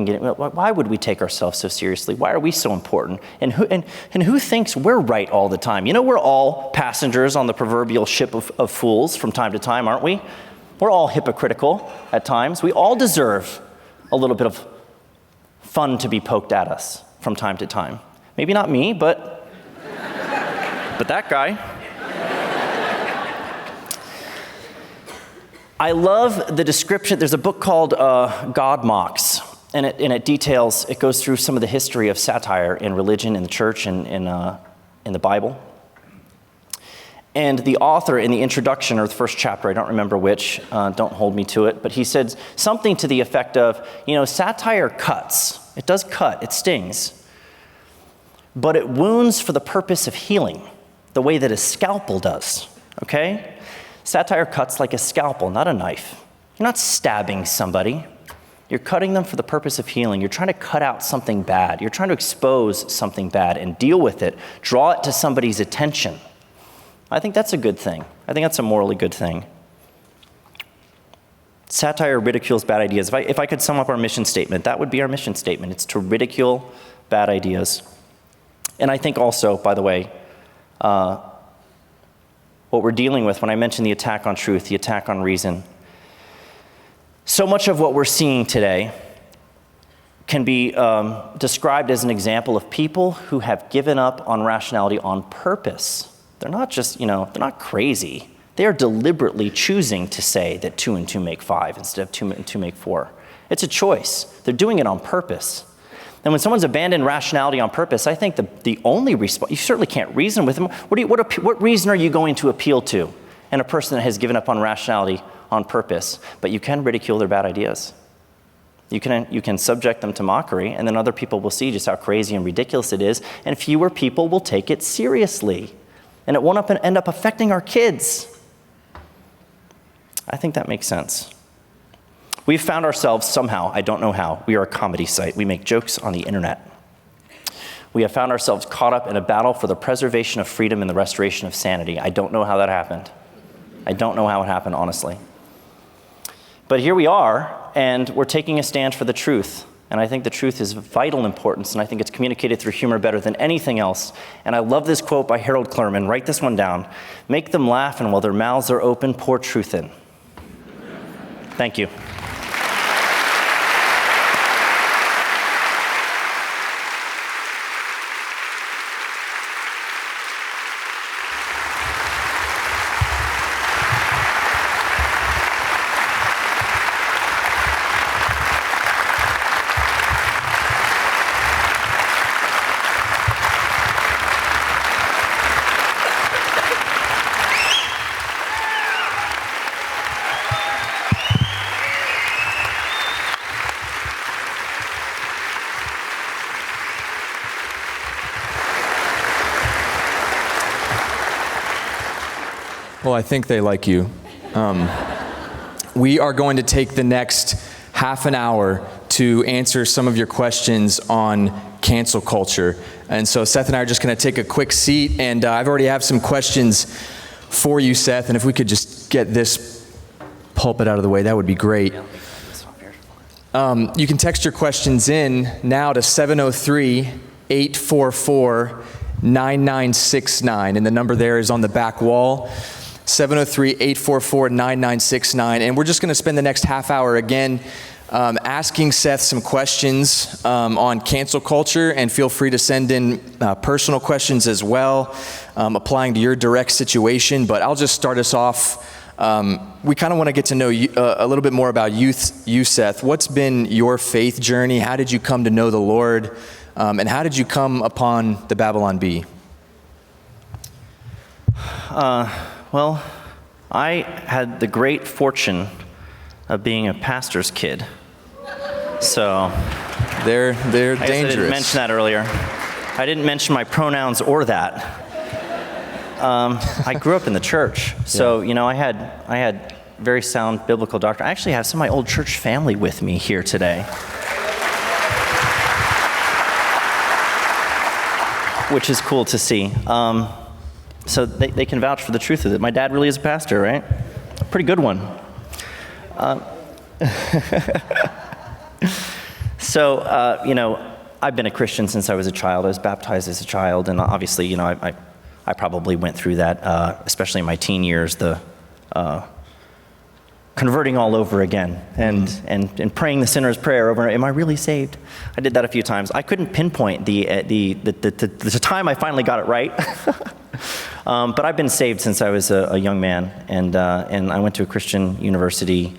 getting, why would we take ourselves so seriously? Why are we so important? And who thinks we're right all the time? You know, we're all passengers on the proverbial ship of fools from time to time, aren't we? We're all hypocritical at times. We all deserve a little bit of fun to be poked at us from time to time. Maybe not me, but that guy. I love the description. There's a book called God Mocks, and it details, it goes through some of the history of satire in religion, in the church, and in the Bible. And the author in the introduction, or the first chapter, I don't remember which, don't hold me to it, but he said something to the effect of, satire cuts. It does cut, it stings. But it wounds for the purpose of healing, the way that a scalpel does, okay? Satire cuts like a scalpel, not a knife. You're not stabbing somebody. You're cutting them for the purpose of healing. You're trying to cut out something bad. You're trying to expose something bad and deal with it, draw it to somebody's attention. I think that's a good thing. I think that's a morally good thing. Satire ridicules bad ideas. If I could sum up our mission statement, that would be our mission statement. It's to ridicule bad ideas. And I think also, by the way, what we're dealing with when I mention the attack on truth, the attack on reason, so much of what we're seeing today can be described as an example of people who have given up on rationality on purpose. They're not just, they're not crazy. They are deliberately choosing to say that 2 and 2 make 5 instead of 2 and 2 make 4. It's a choice. They're doing it on purpose. And when someone's abandoned rationality on purpose, I think the only response, you certainly can't reason with them. What reason are you going to appeal to in a person that has given up on rationality on purpose? But you can ridicule their bad ideas. You can subject them to mockery, and then other people will see just how crazy and ridiculous it is, and fewer people will take it seriously. And it won't end up affecting our kids. I think that makes sense. We've found ourselves somehow, I don't know how, we are a comedy site. We make jokes on the internet. We have found ourselves caught up in a battle for the preservation of freedom and the restoration of sanity. I don't know how that happened. I don't know how it happened, honestly. But here we are, and we're taking a stand for the truth. And I think the truth is of vital importance, and I think it's communicated through humor better than anything else. And I love this quote by Harold Clurman. Write this one down. Make them laugh, and while their mouths are open, pour truth in. Thank you. Well, I think they like you. We are going to take the next half an hour to answer some of your questions on cancel culture. And so Seth and I are just going to take a quick seat, and I've already have some questions for you, Seth, and if we could just get this pulpit out of the way, that would be great. You can text your questions in now to 703-844-9969, and the number there is on the back wall. 703-844-9969. And we're just going to spend the next half hour again asking Seth some questions on cancel culture, and feel free to send in personal questions as well, applying to your direct situation. But I'll just start us off. We kind of want to get to know you, a little bit more about you, Seth. What's been your faith journey? How did you come to know the Lord? And how did you come upon the Babylon Bee? Well, I had the great fortune of being a pastor's kid. So They're I guess I dangerous. didn't mention that earlier. I didn't mention my pronouns or that. I grew up in the church, so I had very sound biblical doctrine. I actually have some of my old church family with me here today, which is cool to see. So they can vouch for the truth of it. My dad really is a pastor, right? A pretty good one. So, I've been a Christian since I was a child. I was baptized as a child, and obviously, I probably went through that, especially in my teen years, the converting all over again, and praying the sinner's prayer over. Am I really saved? I did that a few times. I couldn't pinpoint the time I finally got it right. But I've been saved since I was a young man, and I went to a Christian university,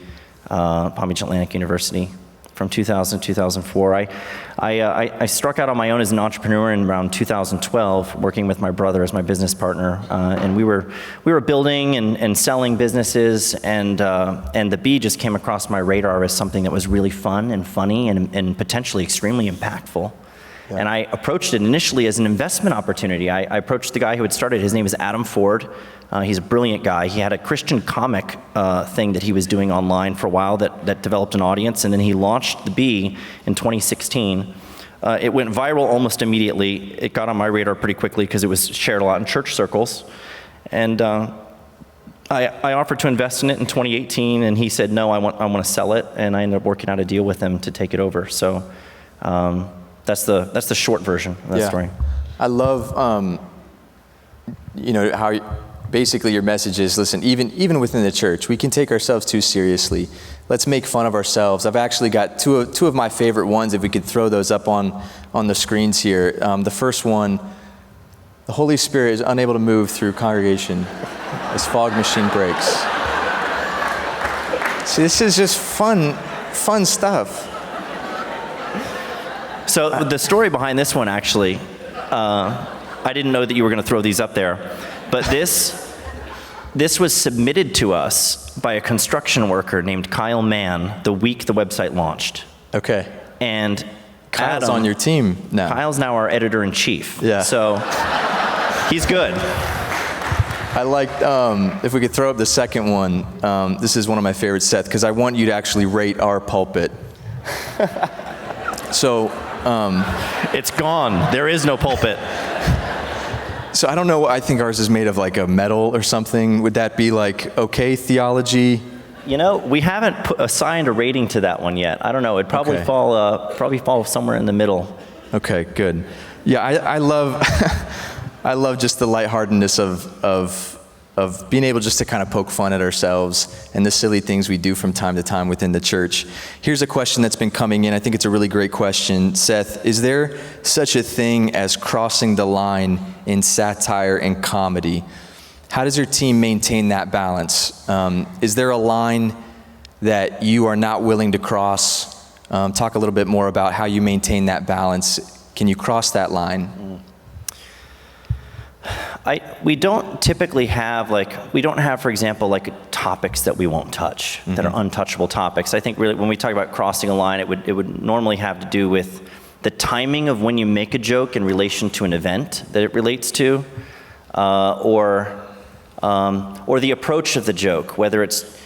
Palm Beach Atlantic University, from 2000 to 2004. I struck out on my own as an entrepreneur in around 2012, working with my brother as my business partner, and we were building and selling businesses, and the B just came across my radar as something that was really fun and funny and potentially extremely impactful. Yeah. And I approached it initially as an investment opportunity. I approached the guy who had started. His name is Adam Ford. He's a brilliant guy. He had a Christian comic thing that he was doing online for a while that developed an audience, and then he launched the Bee in 2016. It went viral almost immediately. It got on my radar pretty quickly because it was shared a lot in church circles. And I offered to invest in it in 2018, and he said, no, I want to sell it, and I ended up working out a deal with him to take it over. So that's the short version of that story. I love, how basically your message is, listen, even within the church, we can take ourselves too seriously. Let's make fun of ourselves. I've actually got two of my favorite ones, if we could throw those up on the screens here. The first one, the Holy Spirit is unable to move through congregation as fog machine breaks. See, this is just fun stuff. So the story behind this one, actually, I didn't know that you were going to throw these up there, but this was submitted to us by a construction worker named Kyle Mann the week the website launched. Okay. And Kyle's on your team now. Kyle's now our editor-in-chief. Yeah. So he's good. I like, if we could throw up the second one, this is one of my favorites, Seth, because I want you to actually rate our pulpit. So, it's gone. There is no pulpit. So I don't know, I think ours is made of like a metal or something. Would that be like okay theology? We haven't assigned a rating to that one yet. I don't know. It'd probably fall somewhere in the middle. Okay, good. Yeah, I love I love just the lightheartedness of being able just to kind of poke fun at ourselves and the silly things we do from time to time within the church. Here's a question that's been coming in. I think it's a really great question. Seth, is there such a thing as crossing the line in satire and comedy? How does your team maintain that balance? Is there a line that you are not willing to cross? Talk a little bit more about how you maintain that balance. Can you cross that line? We don't typically have, for example, topics that we won't touch, that are untouchable topics. I think really when we talk about crossing a line, it would normally have to do with the timing of when you make a joke in relation to an event that it relates to, or the approach of the joke, whether it's,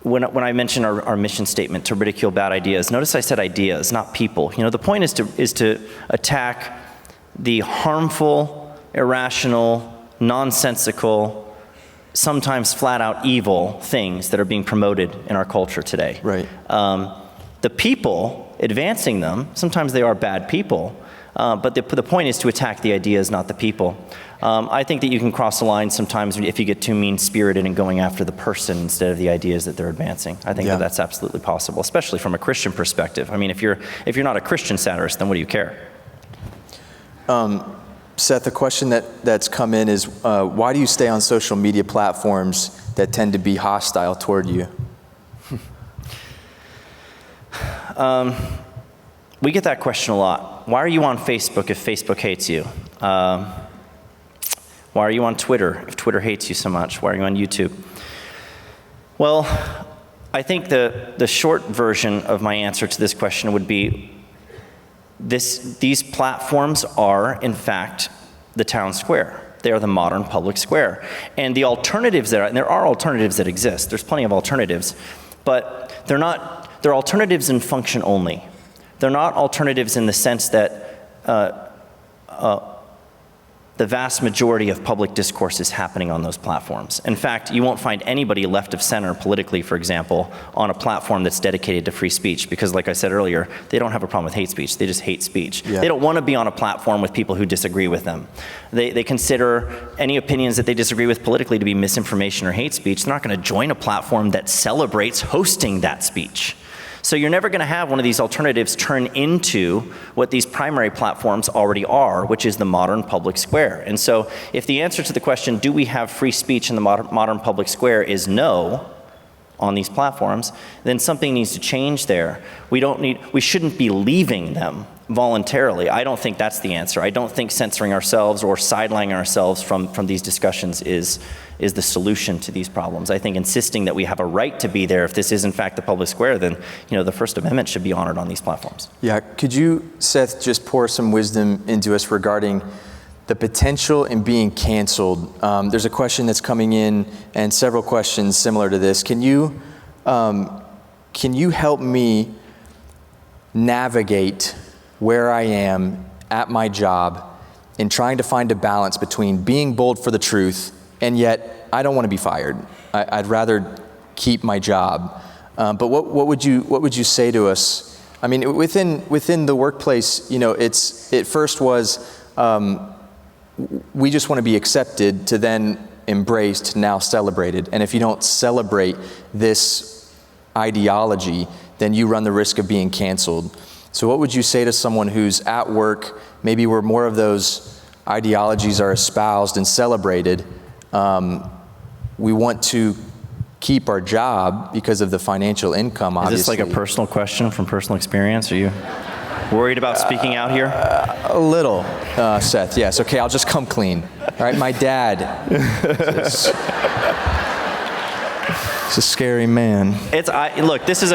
when I mention our mission statement, to ridicule bad ideas, notice I said ideas, not people. The point is to attack the harmful, irrational, nonsensical, sometimes flat-out evil things that are being promoted in our culture today. Right. The people advancing them, sometimes they are bad people, but the point is to attack the ideas, not the people. I think that you can cross the line sometimes if you get too mean-spirited and going after the person instead of the ideas that they're advancing. I think that that's absolutely possible, especially from a Christian perspective. I mean, if you're not a Christian satirist, then what do you care? Seth, the question that's come in is, why do you stay on social media platforms that tend to be hostile toward you? We get that question a lot. Why are you on Facebook if Facebook hates you? Why are you on Twitter if Twitter hates you so much? Why are you on YouTube? Well, I think the short version of my answer to this question would be these platforms are, in fact, the town square. They are the modern public square. And the alternatives and there are alternatives that exist. There's plenty of alternatives, but they're alternatives in function only. They're not alternatives in the sense that the vast majority of public discourse is happening on those platforms. In fact, you won't find anybody left of center politically, for example, on a platform that's dedicated to free speech, because like I said earlier, they don't have a problem with hate speech, they just hate speech. Yeah. They don't want to be on a platform with people who disagree with them. They consider any opinions that they disagree with politically to be misinformation or hate speech. They're not going to join a platform that celebrates hosting that speech. So you're never going to have one of these alternatives turn into what these primary platforms already are, which is the modern public square. And so if the answer to the question, do we have free speech in the modern public square, is no on these platforms, then something needs to change there. We shouldn't be leaving them voluntarily. I don't think that's the answer. I don't think censoring ourselves or sidelining ourselves from these discussions is the solution to these problems. I think insisting that we have a right to be there, if this is in fact the public square, then the First Amendment should be honored on these platforms. Yeah, could you, Seth, just pour some wisdom into us regarding the potential in being canceled? There's a question that's coming in, and several questions similar to this. Can you help me navigate where I am at my job in trying to find a balance between being bold for the truth and yet I don't want to be fired. I'd rather keep my job. But what would you say to us? I mean, within the workplace, it first was we just want to be accepted, to then embraced, now celebrated. And if you don't celebrate this ideology, then you run the risk of being canceled. So what would you say to someone who's at work, maybe where more of those ideologies are espoused and celebrated? We want to keep our job because of the financial income, obviously. Is this like a personal question from personal experience? Are you worried about speaking out here? A little, Seth. Yes. Okay, I'll just come clean. All right, my dad is a scary man. Look, this is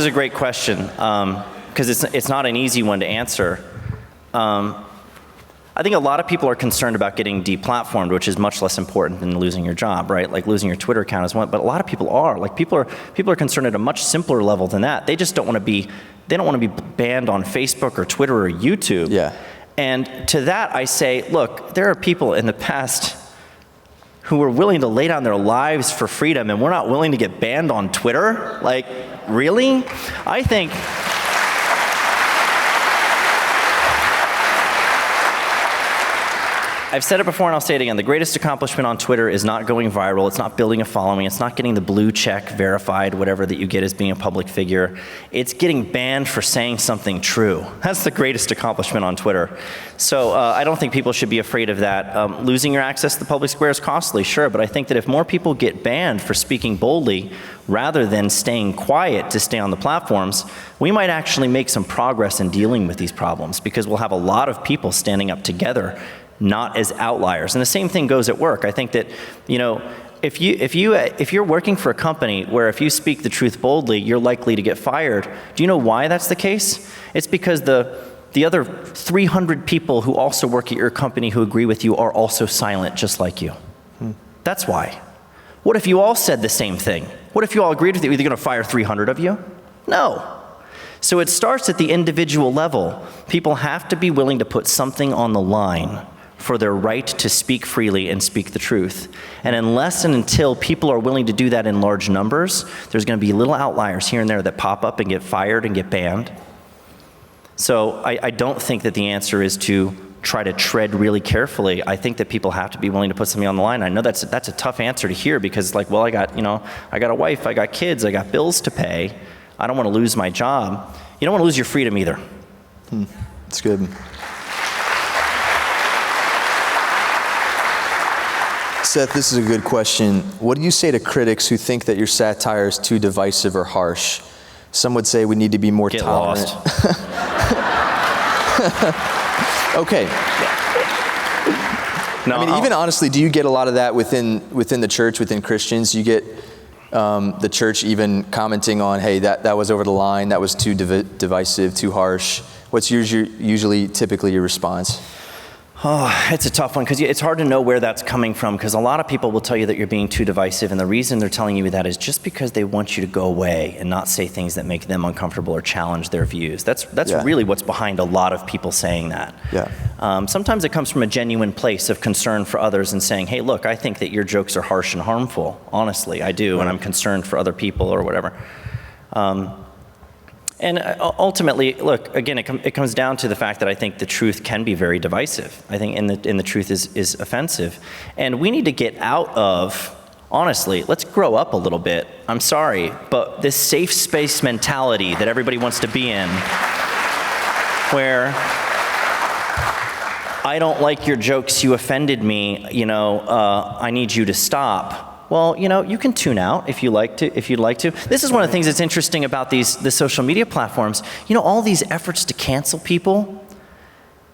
a great question, because it's not an easy one to answer. I think a lot of people are concerned about getting deplatformed, which is much less important than losing your job, right? Like losing your Twitter account is one, but a lot of people are. Like people are concerned at a much simpler level than that. They just don't want to be banned on Facebook or Twitter or YouTube. Yeah. And to that I say, look, there are people in the past who were willing to lay down their lives for freedom, and we're not willing to get banned on Twitter? Like, really? I think I've said it before and I'll say it again. The greatest accomplishment on Twitter is not going viral. It's not building a following. It's not getting the blue check, verified, whatever that you get as being a public figure. It's getting banned for saying something true. That's the greatest accomplishment on Twitter. So I don't think people should be afraid of that. Losing your access to the public square is costly, sure, but I think that if more people get banned for speaking boldly rather than staying quiet to stay on the platforms, we might actually make some progress in dealing with these problems, because we'll have a lot of people standing up together, not as outliers. And the same thing goes at work. I think that, if you're working for a company where if you speak the truth boldly, you're likely to get fired, do you know why that's the case? It's because the other 300 people who also work at your company who agree with you are also silent just like you. That's why. What if you all said the same thing? What if you all agreed with you? Are they going to fire 300 of you? No. So it starts at the individual level. People have to be willing to put something on the line for their right to speak freely and speak the truth. And unless and until people are willing to do that in large numbers, there's going to be little outliers here and there that pop up and get fired and get banned. So I don't think that the answer is to try to tread really carefully. I think that people have to be willing to put something on the line. I know that's a tough answer to hear, because I got a wife, I got kids, I got bills to pay. I don't want to lose my job. You don't want to lose your freedom either. That's good. Seth, this is a good question. What do you say to critics who think that your satire is too divisive or harsh? Some would say we need to be more tolerant. Lost. Okay. No, I mean, even honestly, do you get a lot of that within the church, within Christians? You get The church even commenting on, hey, that was over the line, that was too divisive, too harsh. What's usually typically your response? Oh, it's a tough one because it's hard to know where that's coming from, because a lot of people will tell you that you're being too divisive, and the reason they're telling you that is just because they want you to go away and not say things that make them uncomfortable or challenge their views. That's really what's behind a lot of people saying that. Yeah. Sometimes it comes from a genuine place of concern for others and saying, hey, look, I think that your jokes are harsh and harmful. Honestly, I do, and I'm concerned for other people or whatever. And ultimately, look, again, it comes down to the fact that I think the truth can be very divisive. I think and the truth is offensive. And we need to get out of, honestly, let's grow up a little bit. I'm sorry, but this safe space mentality that everybody wants to be in, where I don't like your jokes, you offended me, I need you to stop. Well, you can tune out if you'd like to. This is one of the things that's interesting about the social media platforms. All these efforts to cancel people,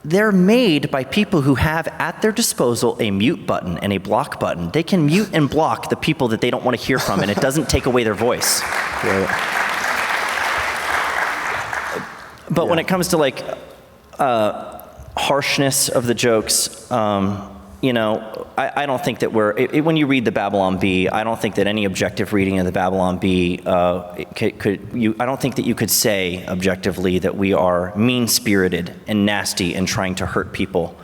they're made by people who have at their disposal a mute button and a block button. They can mute and block the people that they don't want to hear from, and it doesn't take away their voice. Right. But when it comes to harshness of the jokes, I don't think that when you read the Babylon Bee, I don't think that any objective reading of the Babylon Bee I don't think that you could say objectively that we are mean-spirited and nasty and trying to hurt people.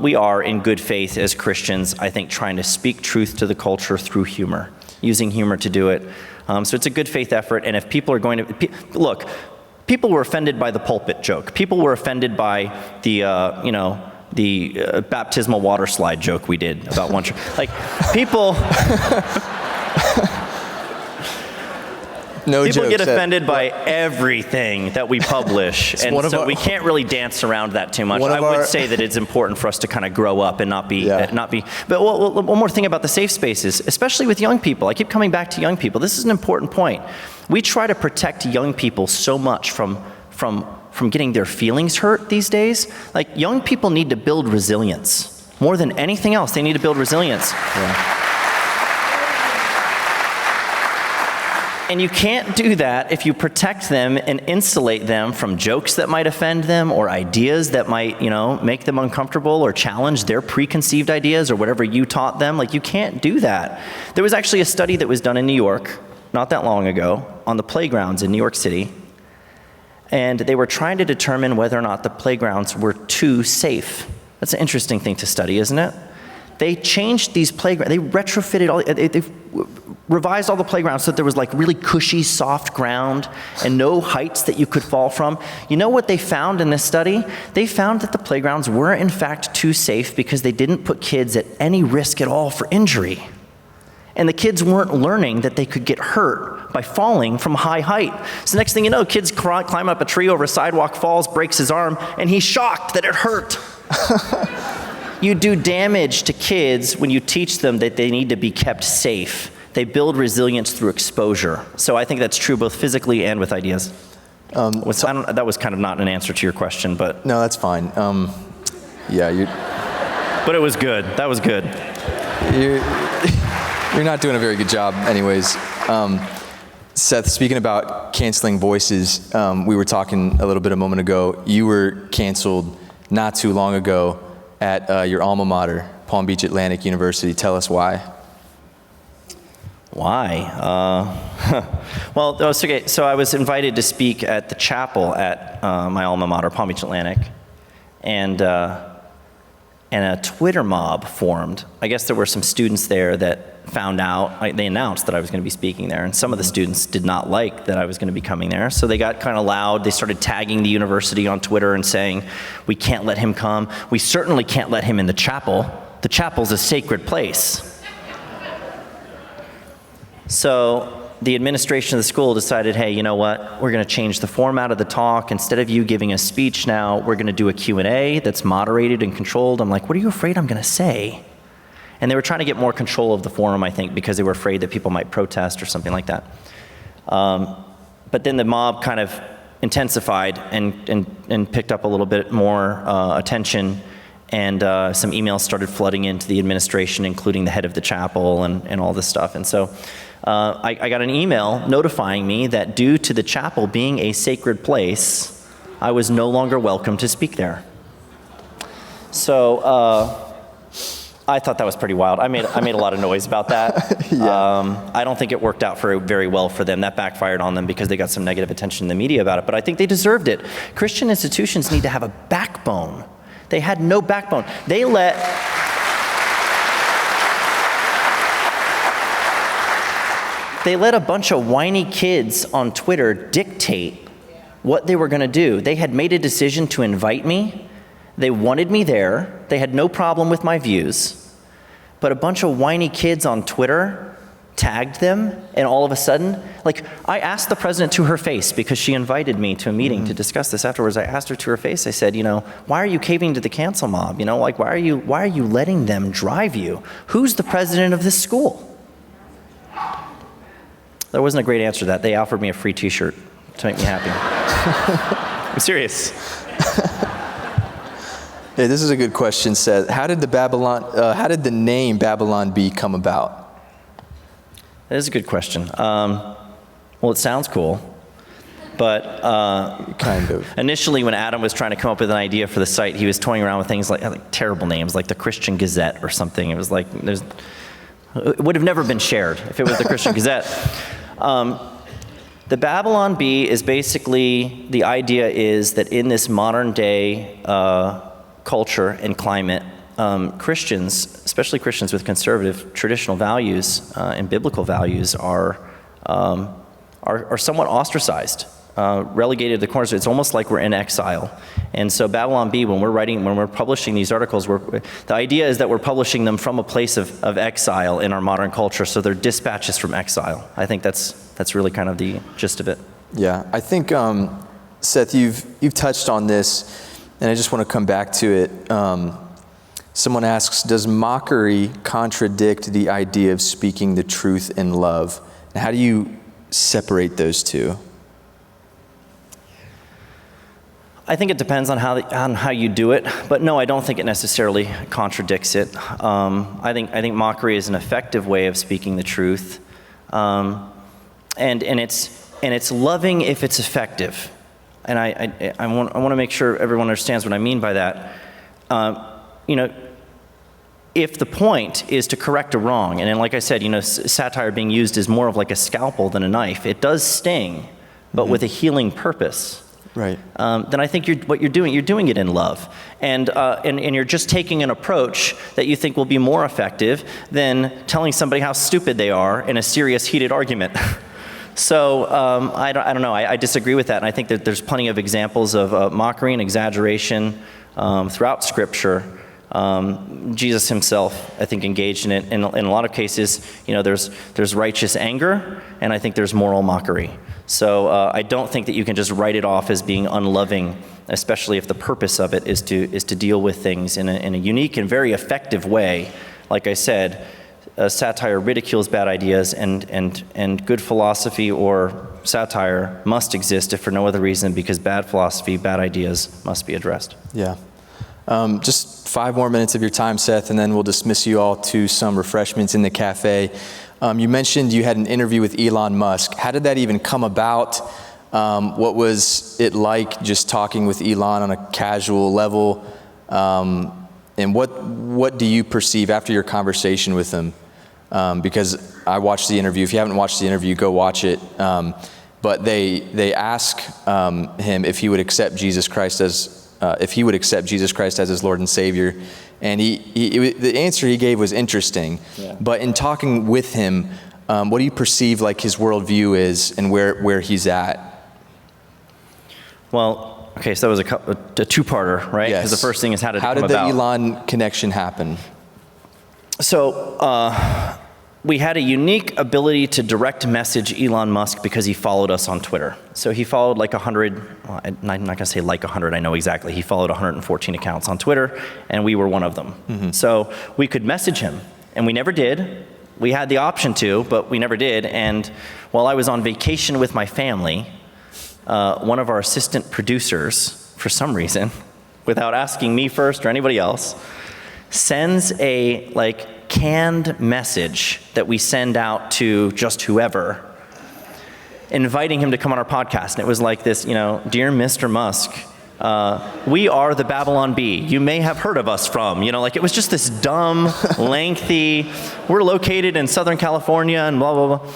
We are, in good faith as Christians, I think, trying to speak truth to the culture through humor, using humor to do it. So it's a good faith effort, and if people are going to, look, people were offended by the pulpit joke. People were offended by the baptismal water slide joke we did about one church. People people get offended by everything that we publish, and so we can't really dance around that too much. I would say that it's important for us to kind of grow up and not be. But one more thing about the safe spaces, especially with young people. I keep coming back to young people. This is an important point. We try to protect young people so much from getting their feelings hurt these days. Young people need to build resilience. More than anything else, they need to build resilience. Yeah. And you can't do that if you protect them and insulate them from jokes that might offend them or ideas that might, make them uncomfortable or challenge their preconceived ideas or whatever you taught them. You can't do that. There was actually a study that was done in New York not that long ago on the playgrounds in New York City. And they were trying to determine whether or not the playgrounds were too safe. That's an interesting thing to study, isn't it? They changed these playgrounds. They retrofitted they revised all the playgrounds so that there was really cushy, soft ground and no heights that you could fall from. You know what they found in this study? They found that the playgrounds were in fact too safe because they didn't put kids at any risk at all for injury. And the kids weren't learning that they could get hurt by falling from high height. So next thing you know, kids climb up a tree over a sidewalk, falls, breaks his arm, and he's shocked that it hurt. You do damage to kids when you teach them that they need to be kept safe. They build resilience through exposure. So I think that's true both physically and with ideas. That was kind of not an answer to your question, but... No, that's fine. But it was good. That was good. You're not doing a very good job anyways. Seth, speaking about canceling voices, we were talking a little bit a moment ago. You were canceled not too long ago at your alma mater, Palm Beach Atlantic University. Tell us why. Why? Well, okay, so I was invited to speak at the chapel at my alma mater, Palm Beach Atlantic, and a Twitter mob formed. I guess there were some students there that found out, they announced that I was going to be speaking there, and some of the students did not like that I was going to be coming there, so they got kind of loud. They started tagging the university on Twitter and saying, we can't let him come. We certainly can't let him in the chapel. The chapel's a sacred place. So the administration of the school decided, hey, you know what? We're going to change the format of the talk. Instead of you giving a speech now, we're going to do a Q&A that's moderated and controlled. I'm like, what are you afraid I'm going to say? And they were trying to get more control of the forum, I think, because they were afraid that people might protest or something like that. But then the mob kind of intensified and picked up a little bit more attention, and some emails started flooding into the administration, including the head of the chapel and all this stuff. And so I got an email notifying me that due to the chapel being a sacred place, I was no longer welcome to speak there. So I thought that was pretty wild. I made a lot of noise about that. Yeah. I don't think it worked out very well for them. That backfired on them because they got some negative attention in the media about it. But I think they deserved it. Christian institutions need to have a backbone. They had no backbone. They let a bunch of whiny kids on Twitter dictate what they were going to do. They had made a decision to invite me. They wanted me there. They had no problem with my views. But a bunch of whiny kids on Twitter tagged them, and all of a sudden, like, I asked the president to her face, because she invited me to a meeting to discuss this afterwards. I asked her to her face, I said, why are you caving to the cancel mob? Like, why are you letting them drive you? Who's the president of this school? There wasn't a great answer to that. They offered me a free t-shirt to make me happy. I'm serious. Hey, this is a good question, Seth. How did the name Babylon Bee come about? That is a good question. Well, it sounds cool, but kind of. Initially, when Adam was trying to come up with an idea for the site, he was toying around with things like terrible names, like the Christian Gazette or something. It was like it would have never been shared if it was the Christian Gazette. The Babylon Bee is basically, the idea is that in this modern day culture and climate, Christians, especially Christians with conservative traditional values and biblical values, are somewhat ostracized, relegated to the corners. It's almost like we're in exile. And so Babylon Bee, when we're publishing these articles, the idea is that we're publishing them from a place of exile in our modern culture, so they're dispatches from exile. I think that's really kind of the gist of it. Yeah, I think, Seth, you've touched on this, and I just want to come back to it. Someone asks, does mockery contradict the idea of speaking the truth in love? And how do you separate those two? I think it depends on how you do it, but no, I don't think it necessarily contradicts it. I think mockery is an effective way of speaking the truth, and it's loving if it's effective. And I want to make sure everyone understands what I mean by that. If the point is to correct a wrong, and then, like I said, satire being used is more of like a scalpel than a knife. It does sting, but with a healing purpose. Right. Then I think what you're doing it in love, and you're just taking an approach that you think will be more effective than telling somebody how stupid they are in a serious, heated argument. So I don't know. I disagree with that, and I think that there's plenty of examples of mockery and exaggeration throughout Scripture. Jesus himself, I think, engaged in it. In a lot of cases, there's righteous anger, and I think there's moral mockery. So I don't think that you can just write it off as being unloving, especially if the purpose of it is to deal with things in a unique and very effective way. Like I said, satire ridicules bad ideas, and good philosophy or satire must exist, if for no other reason, because bad philosophy, bad ideas must be addressed. Yeah. Just 5 more minutes of your time, Seth, and then we'll dismiss you all to some refreshments in the cafe. You mentioned you had an interview with Elon Musk. How did that even come about? What was it like just talking with Elon on a casual level? And what do you perceive after your conversation with him? Because I watched the interview. If you haven't watched the interview, go watch it. But they ask him if he would accept Jesus Christ as his Lord and Savior, and the answer he gave was interesting. Yeah. But in talking with him, what do you perceive like his worldview is, and where he's at? Well, okay, so that was a two-parter, right? Yes. Because the first thing is how did the Elon connection happen? So we had a unique ability to direct message Elon Musk because he followed us on Twitter. So he followed like 100, well, I'm not going to say like 100, I know exactly. He followed 114 accounts on Twitter, and we were one of them. Mm-hmm. So we could message him, and we never did. We had the option to, but we never did. And while I was on vacation with my family, one of our assistant producers, for some reason, without asking me first or anybody else, sends a canned message that we send out to just whoever, inviting him to come on our podcast. And it was like this, dear Mr. Musk, we are the Babylon Bee. You may have heard of us from, it was just this dumb, lengthy, we're located in Southern California and blah, blah, blah.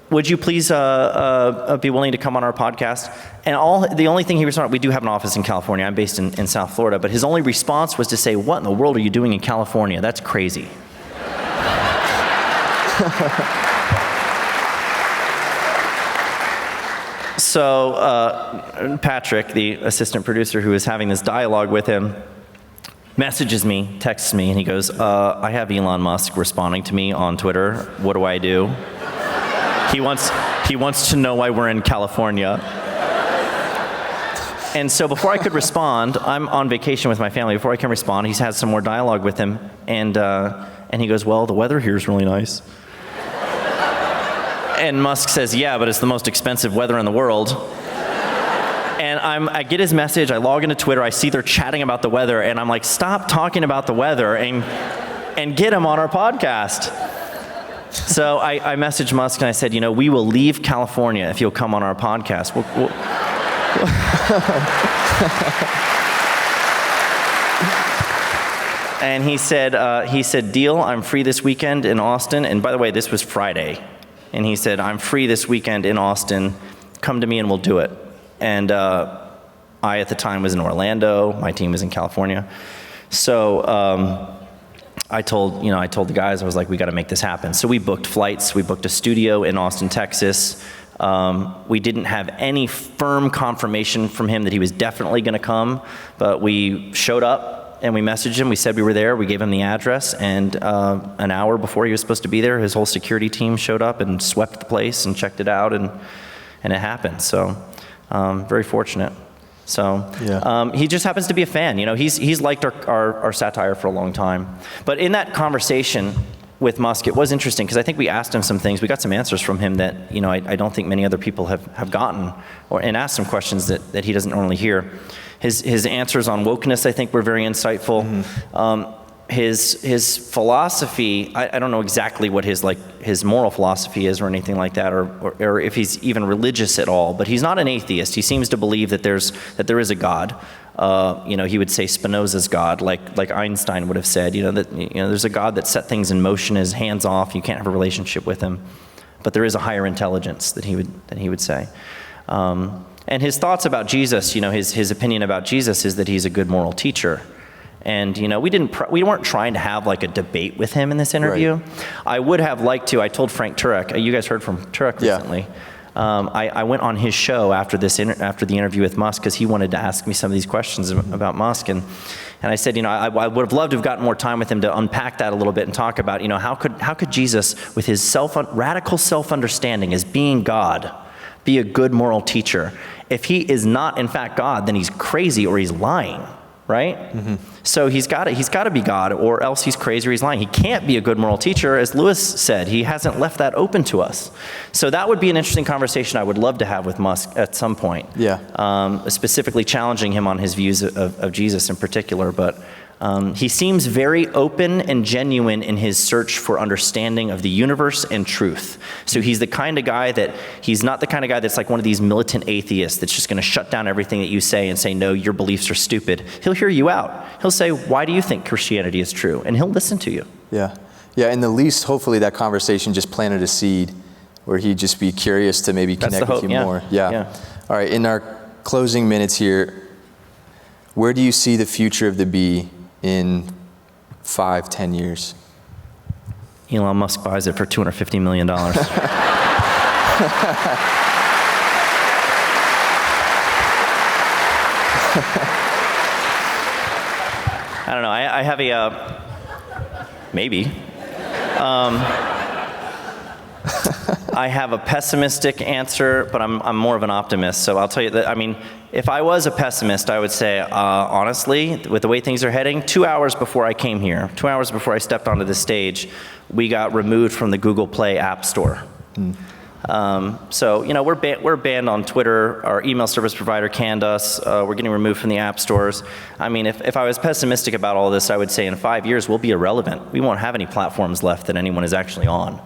Would you please be willing to come on our podcast? And the only thing he responded, we do have an office in California. I'm based in South Florida. But his only response was to say, what in the world are you doing in California? That's crazy. So Patrick, the assistant producer who was having this dialogue with him, messages me, texts me, and he goes, I have Elon Musk responding to me on Twitter. What do I do? He wants to know why we're in California. And so before I could respond, I'm on vacation with my family. Before I can respond, he's had some more dialogue with him, and he goes, well, the weather here is really nice. And Musk says, yeah, but it's the most expensive weather in the world. And I get his message, I log into Twitter, I see they're chatting about the weather, and I'm like, stop talking about the weather and get him on our podcast. So I messaged Musk and I said, we will leave California if you'll come on our podcast. And he said, deal, I'm free this weekend in Austin. And by the way, this was Friday. And he said, I'm free this weekend in Austin. Come to me and we'll do it. And I, at the time, was in Orlando. My team was in California. So I told the guys, I was like, we got to make this happen. So we booked flights. We booked a studio in Austin, Texas. We didn't have any firm confirmation from him that he was definitely going to come, but we showed up and we messaged him. We said we were there. We gave him the address, and an hour before he was supposed to be there, his whole security team showed up and swept the place and checked it out, and it happened. So very fortunate. So yeah. He just happens to be a fan. He's liked our satire for a long time. But in that conversation with Musk, it was interesting because I think we asked him some things. We got some answers from him that I don't think many other people have gotten, and asked some questions that he doesn't normally hear. His answers on wokeness, I think, were very insightful. Mm-hmm. His philosophy, I don't know exactly what his moral philosophy is or anything like that, or if he's even religious at all, but he's not an atheist. He seems to believe that there is a God. He would say Spinoza's God, like Einstein would have said, that there's a God that set things in motion, his hands off, you can't have a relationship with him. But there is a higher intelligence that he would say. And his thoughts about Jesus, his opinion about Jesus is that he's a good moral teacher. And we weren't trying to have like a debate with him in this interview. Right. I would have liked to. I told Frank Turek. You guys heard from Turek recently. Yeah. I went on his show after the interview with Musk because he wanted to ask me some of these questions about Musk, and I said, I would have loved to have gotten more time with him to unpack that a little bit and talk about, how could Jesus, with his radical self-understanding as being God, be a good moral teacher? If he is not in fact God, then he's crazy or he's lying. Right? Mm-hmm. So he's got to be God, or else he's crazy or he's lying. He can't be a good moral teacher, as Lewis said. He hasn't left that open to us. So that would be an interesting conversation I would love to have with Musk at some point. Yeah. Specifically challenging him on his views of Jesus in particular, but he seems very open and genuine in his search for understanding of the universe and truth. So he's the kind of guy he's not the kind of guy that's like one of these militant atheists that's just going to shut down everything that you say and say, no, your beliefs are stupid. He'll hear you out. He'll say, why do you think Christianity is true? And he'll listen to you. Yeah. Yeah, in the least, hopefully that conversation just planted a seed where he'd just be curious to maybe connect with you more. Yeah. All right, in our closing minutes here, where do you see the future of the Bee in 5-10 years? Elon Musk buys it for $250 million. I don't know. I have maybe. I have a pessimistic answer, but I'm more of an optimist. So I'll tell you that, if I was a pessimist, I would say, honestly, with the way things are heading, 2 hours before I came here, 2 hours before I stepped onto the stage, we got removed from the Google Play App Store. So, we're banned on Twitter. Our email service provider canned us. We're getting removed from the app stores. I mean, if I was pessimistic about all this, I would say in 5 years we'll be irrelevant. We won't have any platforms left that anyone is actually on.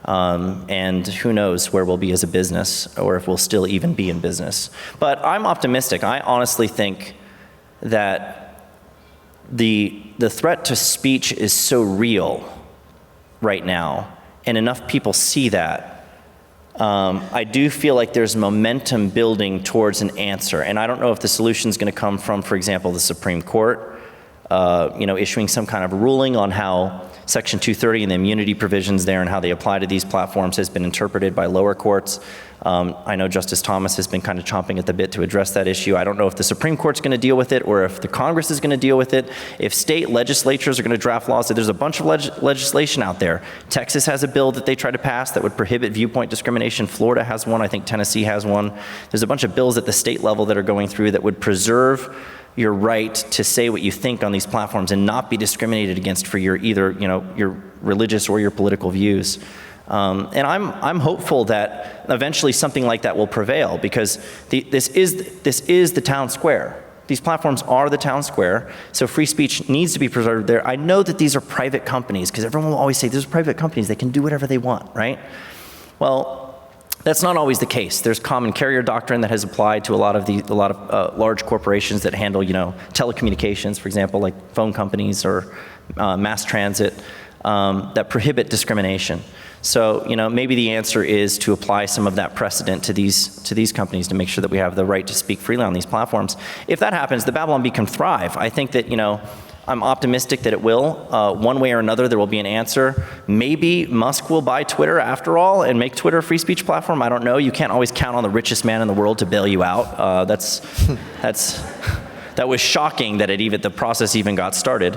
And who knows where we'll be as a business, or if we'll still even be in business. But I'm optimistic. I honestly think that the threat to speech is so real right now, and enough people see that. I do feel like there's momentum building towards an answer, and I don't know if the solution is going to come from, for example, the Supreme Court, issuing some kind of ruling on how Section 230 and the immunity provisions there and how they apply to these platforms has been interpreted by lower courts. I know Justice Thomas has been kind of chomping at the bit to address that issue. I don't know if the Supreme Court's going to deal with it or if the Congress is going to deal with it, if state legislatures are going to draft laws. There's a bunch of legislation out there. Texas has a bill that they tried to pass that would prohibit viewpoint discrimination. Florida has one. I think Tennessee has one. There's a bunch of bills at the state level that are going through that would preserve your right to say what you think on these platforms and not be discriminated against for your either your religious or your political views. And I'm hopeful that eventually something like that will prevail, because this is the town square. These platforms are the town square, so free speech needs to be preserved there. I know that these are private companies, because everyone will always say these are private companies, they can do whatever they want, right? Well, that's not always the case. There's common carrier doctrine that has applied to a lot of large corporations that handle, telecommunications, for example, like phone companies or mass transit, that prohibit discrimination. So, maybe the answer is to apply some of that precedent to these companies to make sure that we have the right to speak freely on these platforms. If that happens, the Babylon Bee can thrive. I think that, I'm optimistic that it will. One way or another, there will be an answer. Maybe Musk will buy Twitter after all and make Twitter a free speech platform. I don't know. You can't always count on the richest man in the world to bail you out. That was shocking that the process even got started.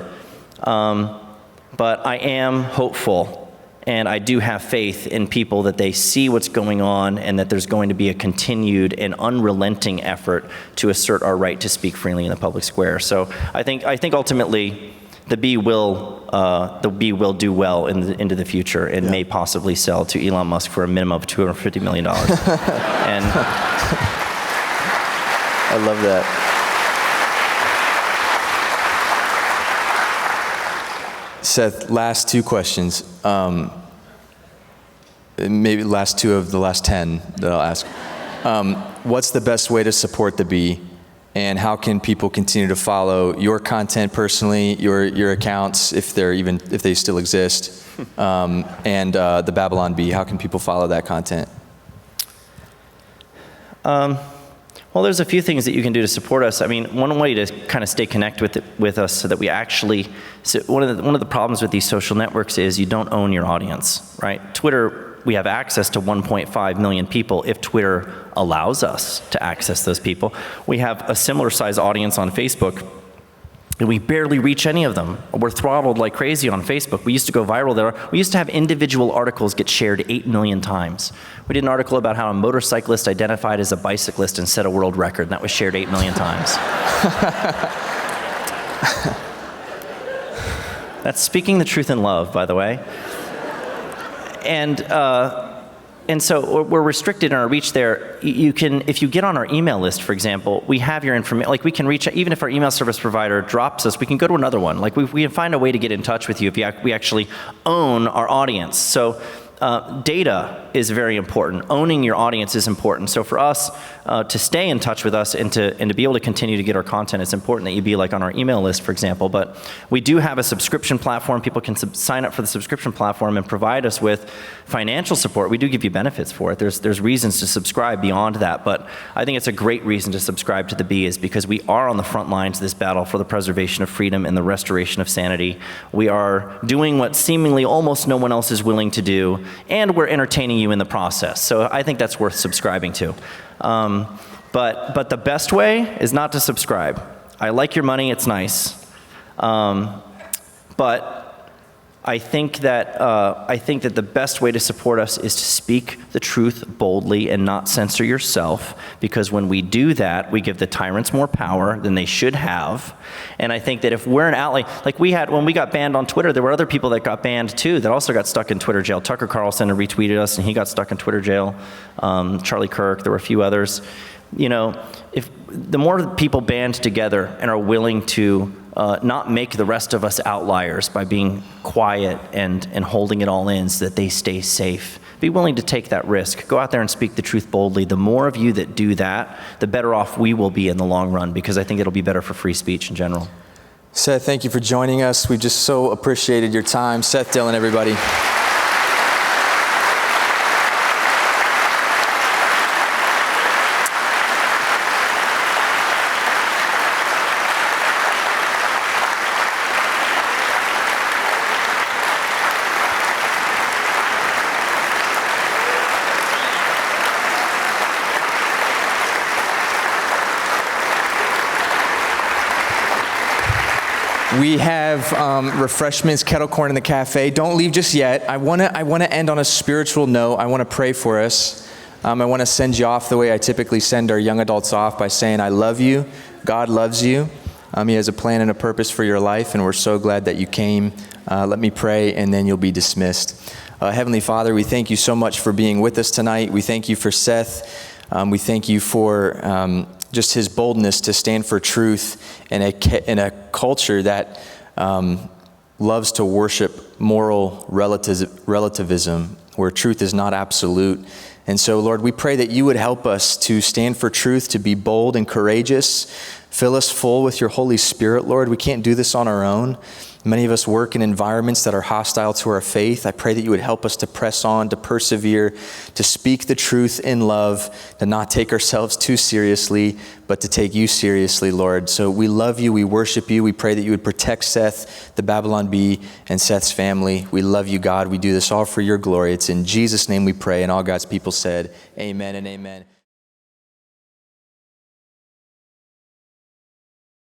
But I am hopeful, and I do have faith in people that they see what's going on and that there's going to be a continued and unrelenting effort to assert our right to speak freely in the public square. So I think ultimately the Bee will do well into the future and may possibly sell to Elon Musk for a minimum of $250 million. And I love that. Seth, last two questions. Maybe last two of the last 10 that I'll ask. What's the best way to support the Bee, and how can people continue to follow your content personally, your accounts, if they still exist, and the Babylon Bee? How can people follow that content? Well, there's a few things that you can do to support us. I mean, one way to kind of stay connected with us so that we actually, one of the problems with these social networks is you don't own your audience, right? Twitter, we have access to 1.5 million people if Twitter allows us to access those people. We have a similar size audience on Facebook, and we barely reach any of them. We're throttled like crazy on Facebook. We used to go viral there. We used to have individual articles get shared 8 million times. We did an article about how a motorcyclist identified as a bicyclist and set a world record, and that was shared 8 million times. That's speaking the truth in love, by the way. And so we're restricted in our reach there. You can, if you get on our email list, for example, we have your information. Like, we can reach, even if our email service provider drops us, we can go to another one. Like, we can find a way to get in touch with you if we actually own our audience. So data is very important. Owning your audience is important. So for us to stay in touch with us and to be able to continue to get our content, it's important that you be like on our email list, for example. But we do have a subscription platform. People can sign up for the subscription platform and provide us with financial support. We do give you benefits for it. There's reasons to subscribe beyond that, but I think it's a great reason to subscribe to the Bee is because we are on the front lines of this battle for the preservation of freedom and the restoration of sanity. We are doing what seemingly almost no one else is willing to do, and we're entertaining you in the process. So I think that's worth subscribing to. But the best way is not to subscribe. I like your money, it's nice. But I think that the best way to support us is to speak the truth boldly and not censor yourself, because when we do that, we give the tyrants more power than they should have. And I think that if we're an ally, like we had when we got banned on Twitter, there were other people that got banned too that also got stuck in Twitter jail. Tucker Carlson retweeted us, and he got stuck in Twitter jail. Charlie Kirk, there were a few others. You know, if the more people band together and are willing to not make the rest of us outliers by being quiet and holding it all in so that they stay safe. Be willing to take that risk. Go out there and speak the truth boldly. The more of you that do that, the better off we will be in the long run, because I think it'll be better for free speech in general. Seth, thank you for joining us. We've just so appreciated your time. Seth, Dillon, everybody. We have refreshments, kettle corn in the cafe. Don't leave just yet. I want to end on a spiritual note. I want to pray for us. I want to send you off the way I typically send our young adults off, by saying, I love you. God loves you. He has a plan and a purpose for your life, and we're so glad that you came. Let me pray, and then you'll be dismissed. Heavenly Father, we thank you so much for being with us tonight. We thank you for Seth. We thank you for just his boldness to stand for truth in a culture that loves to worship moral relativism, where truth is not absolute. And so, Lord, we pray that you would help us to stand for truth, to be bold and courageous. Fill us full with your Holy Spirit, Lord. We can't do this on our own. Many of us work in environments that are hostile to our faith. I pray that you would help us to press on, to persevere, to speak the truth in love, to not take ourselves too seriously, but to take you seriously, Lord. So we love you. We worship you. We pray that you would protect Seth, the Babylon Bee, and Seth's family. We love you, God. We do this all for your glory. It's in Jesus' name we pray. And all God's people said, amen and amen.